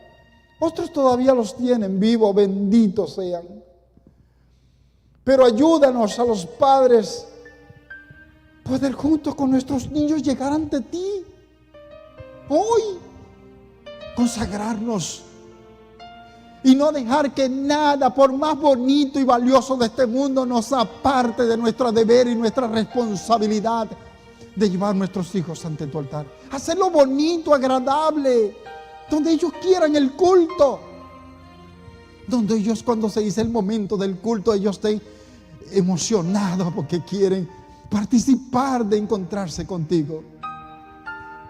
Otros todavía los tienen vivos, benditos sean. Pero ayúdanos a los padres poder junto con nuestros niños llegar ante ti. Hoy, consagrarnos y no dejar que nada, por más bonito y valioso de este mundo, nos aparte de nuestro deber y nuestra responsabilidad de llevar nuestros hijos ante tu altar. Hacerlo bonito, agradable, donde ellos quieran el culto. Donde ellos, cuando se dice el momento del culto, ellos estén emocionados porque quieren participar de encontrarse contigo.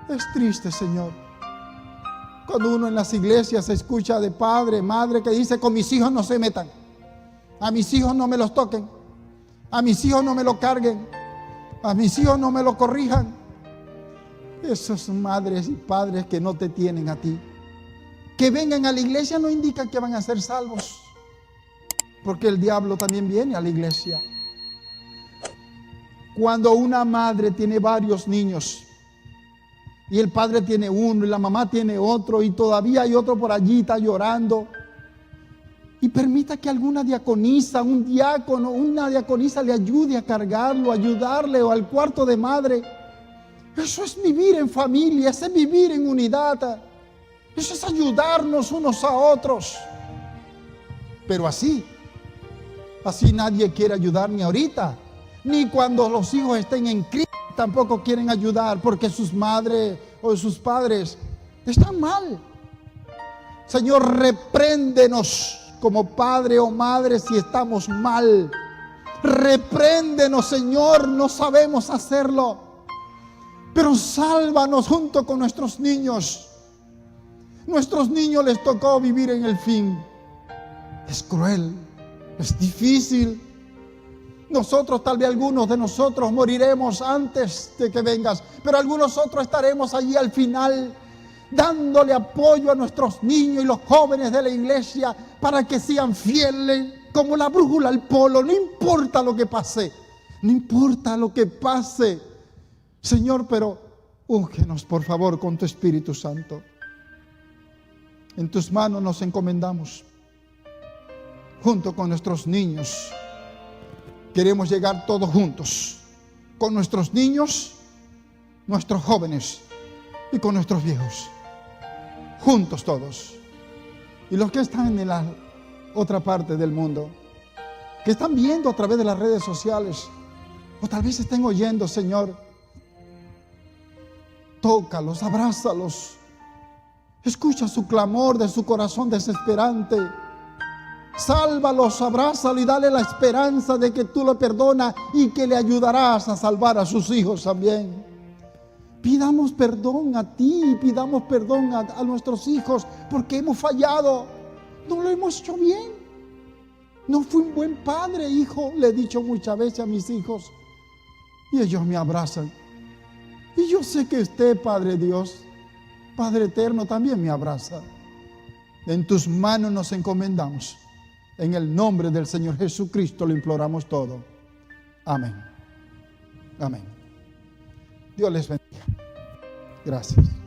Es triste, Señor, cuando uno en las iglesias escucha de padre, madre que dice: con mis hijos no se metan, a mis hijos no me los toquen, a mis hijos no me lo carguen, a mis hijos no me lo corrijan. Esos madres y padres que no te tienen a ti. Que vengan a la iglesia no indica que van a ser salvos, porque el diablo también viene a la iglesia. Cuando una madre tiene varios niños y el padre tiene uno y la mamá tiene otro y todavía hay otro por allí, está llorando, y permita que alguna diaconisa, un diácono, una diaconisa le ayude a cargarlo, ayudarle, o al cuarto de madre. Eso es vivir en familia, eso es vivir en unidad, eso es ayudarnos unos a otros. Pero así nadie quiere ayudar, ni ahorita, ni cuando los hijos estén en crisis tampoco quieren ayudar, porque sus madres o sus padres están mal. Señor, repréndenos como padre o madre si estamos mal. Repréndenos, Señor, no sabemos hacerlo, pero sálvanos junto con nuestros niños. Nuestros niños les tocó vivir en el fin. Es cruel, es difícil. Nosotros, tal vez algunos de nosotros moriremos antes de que vengas, pero algunos otros estaremos allí al final, dándole apoyo a nuestros niños y los jóvenes de la iglesia para que sean fieles como la brújula al polo. No importa lo que pase, no importa lo que pase, Señor, pero úngenos por favor con tu Espíritu Santo. En tus manos nos encomendamos. Junto con nuestros niños queremos llegar todos juntos, con nuestros niños, nuestros jóvenes y con nuestros viejos, juntos todos. Y los que están en la otra parte del mundo, que están viendo a través de las redes sociales, o tal vez estén oyendo, Señor, tócalos, abrázalos. Escucha su clamor de su corazón desesperante. Sálvalos, abrázalo y dale la esperanza de que tú lo perdonas y que le ayudarás a salvar a sus hijos también. Pidamos perdón a ti, pidamos perdón a nuestros hijos porque hemos fallado. No lo hemos hecho bien. No fui un buen padre, hijo, le he dicho muchas veces a mis hijos. Y ellos me abrazan. Y yo sé que usted, Padre Dios, Padre eterno, también me abraza. En tus manos nos encomendamos. En el nombre del Señor Jesucristo lo imploramos todo. Amén. Amén. Dios les bendiga. Gracias.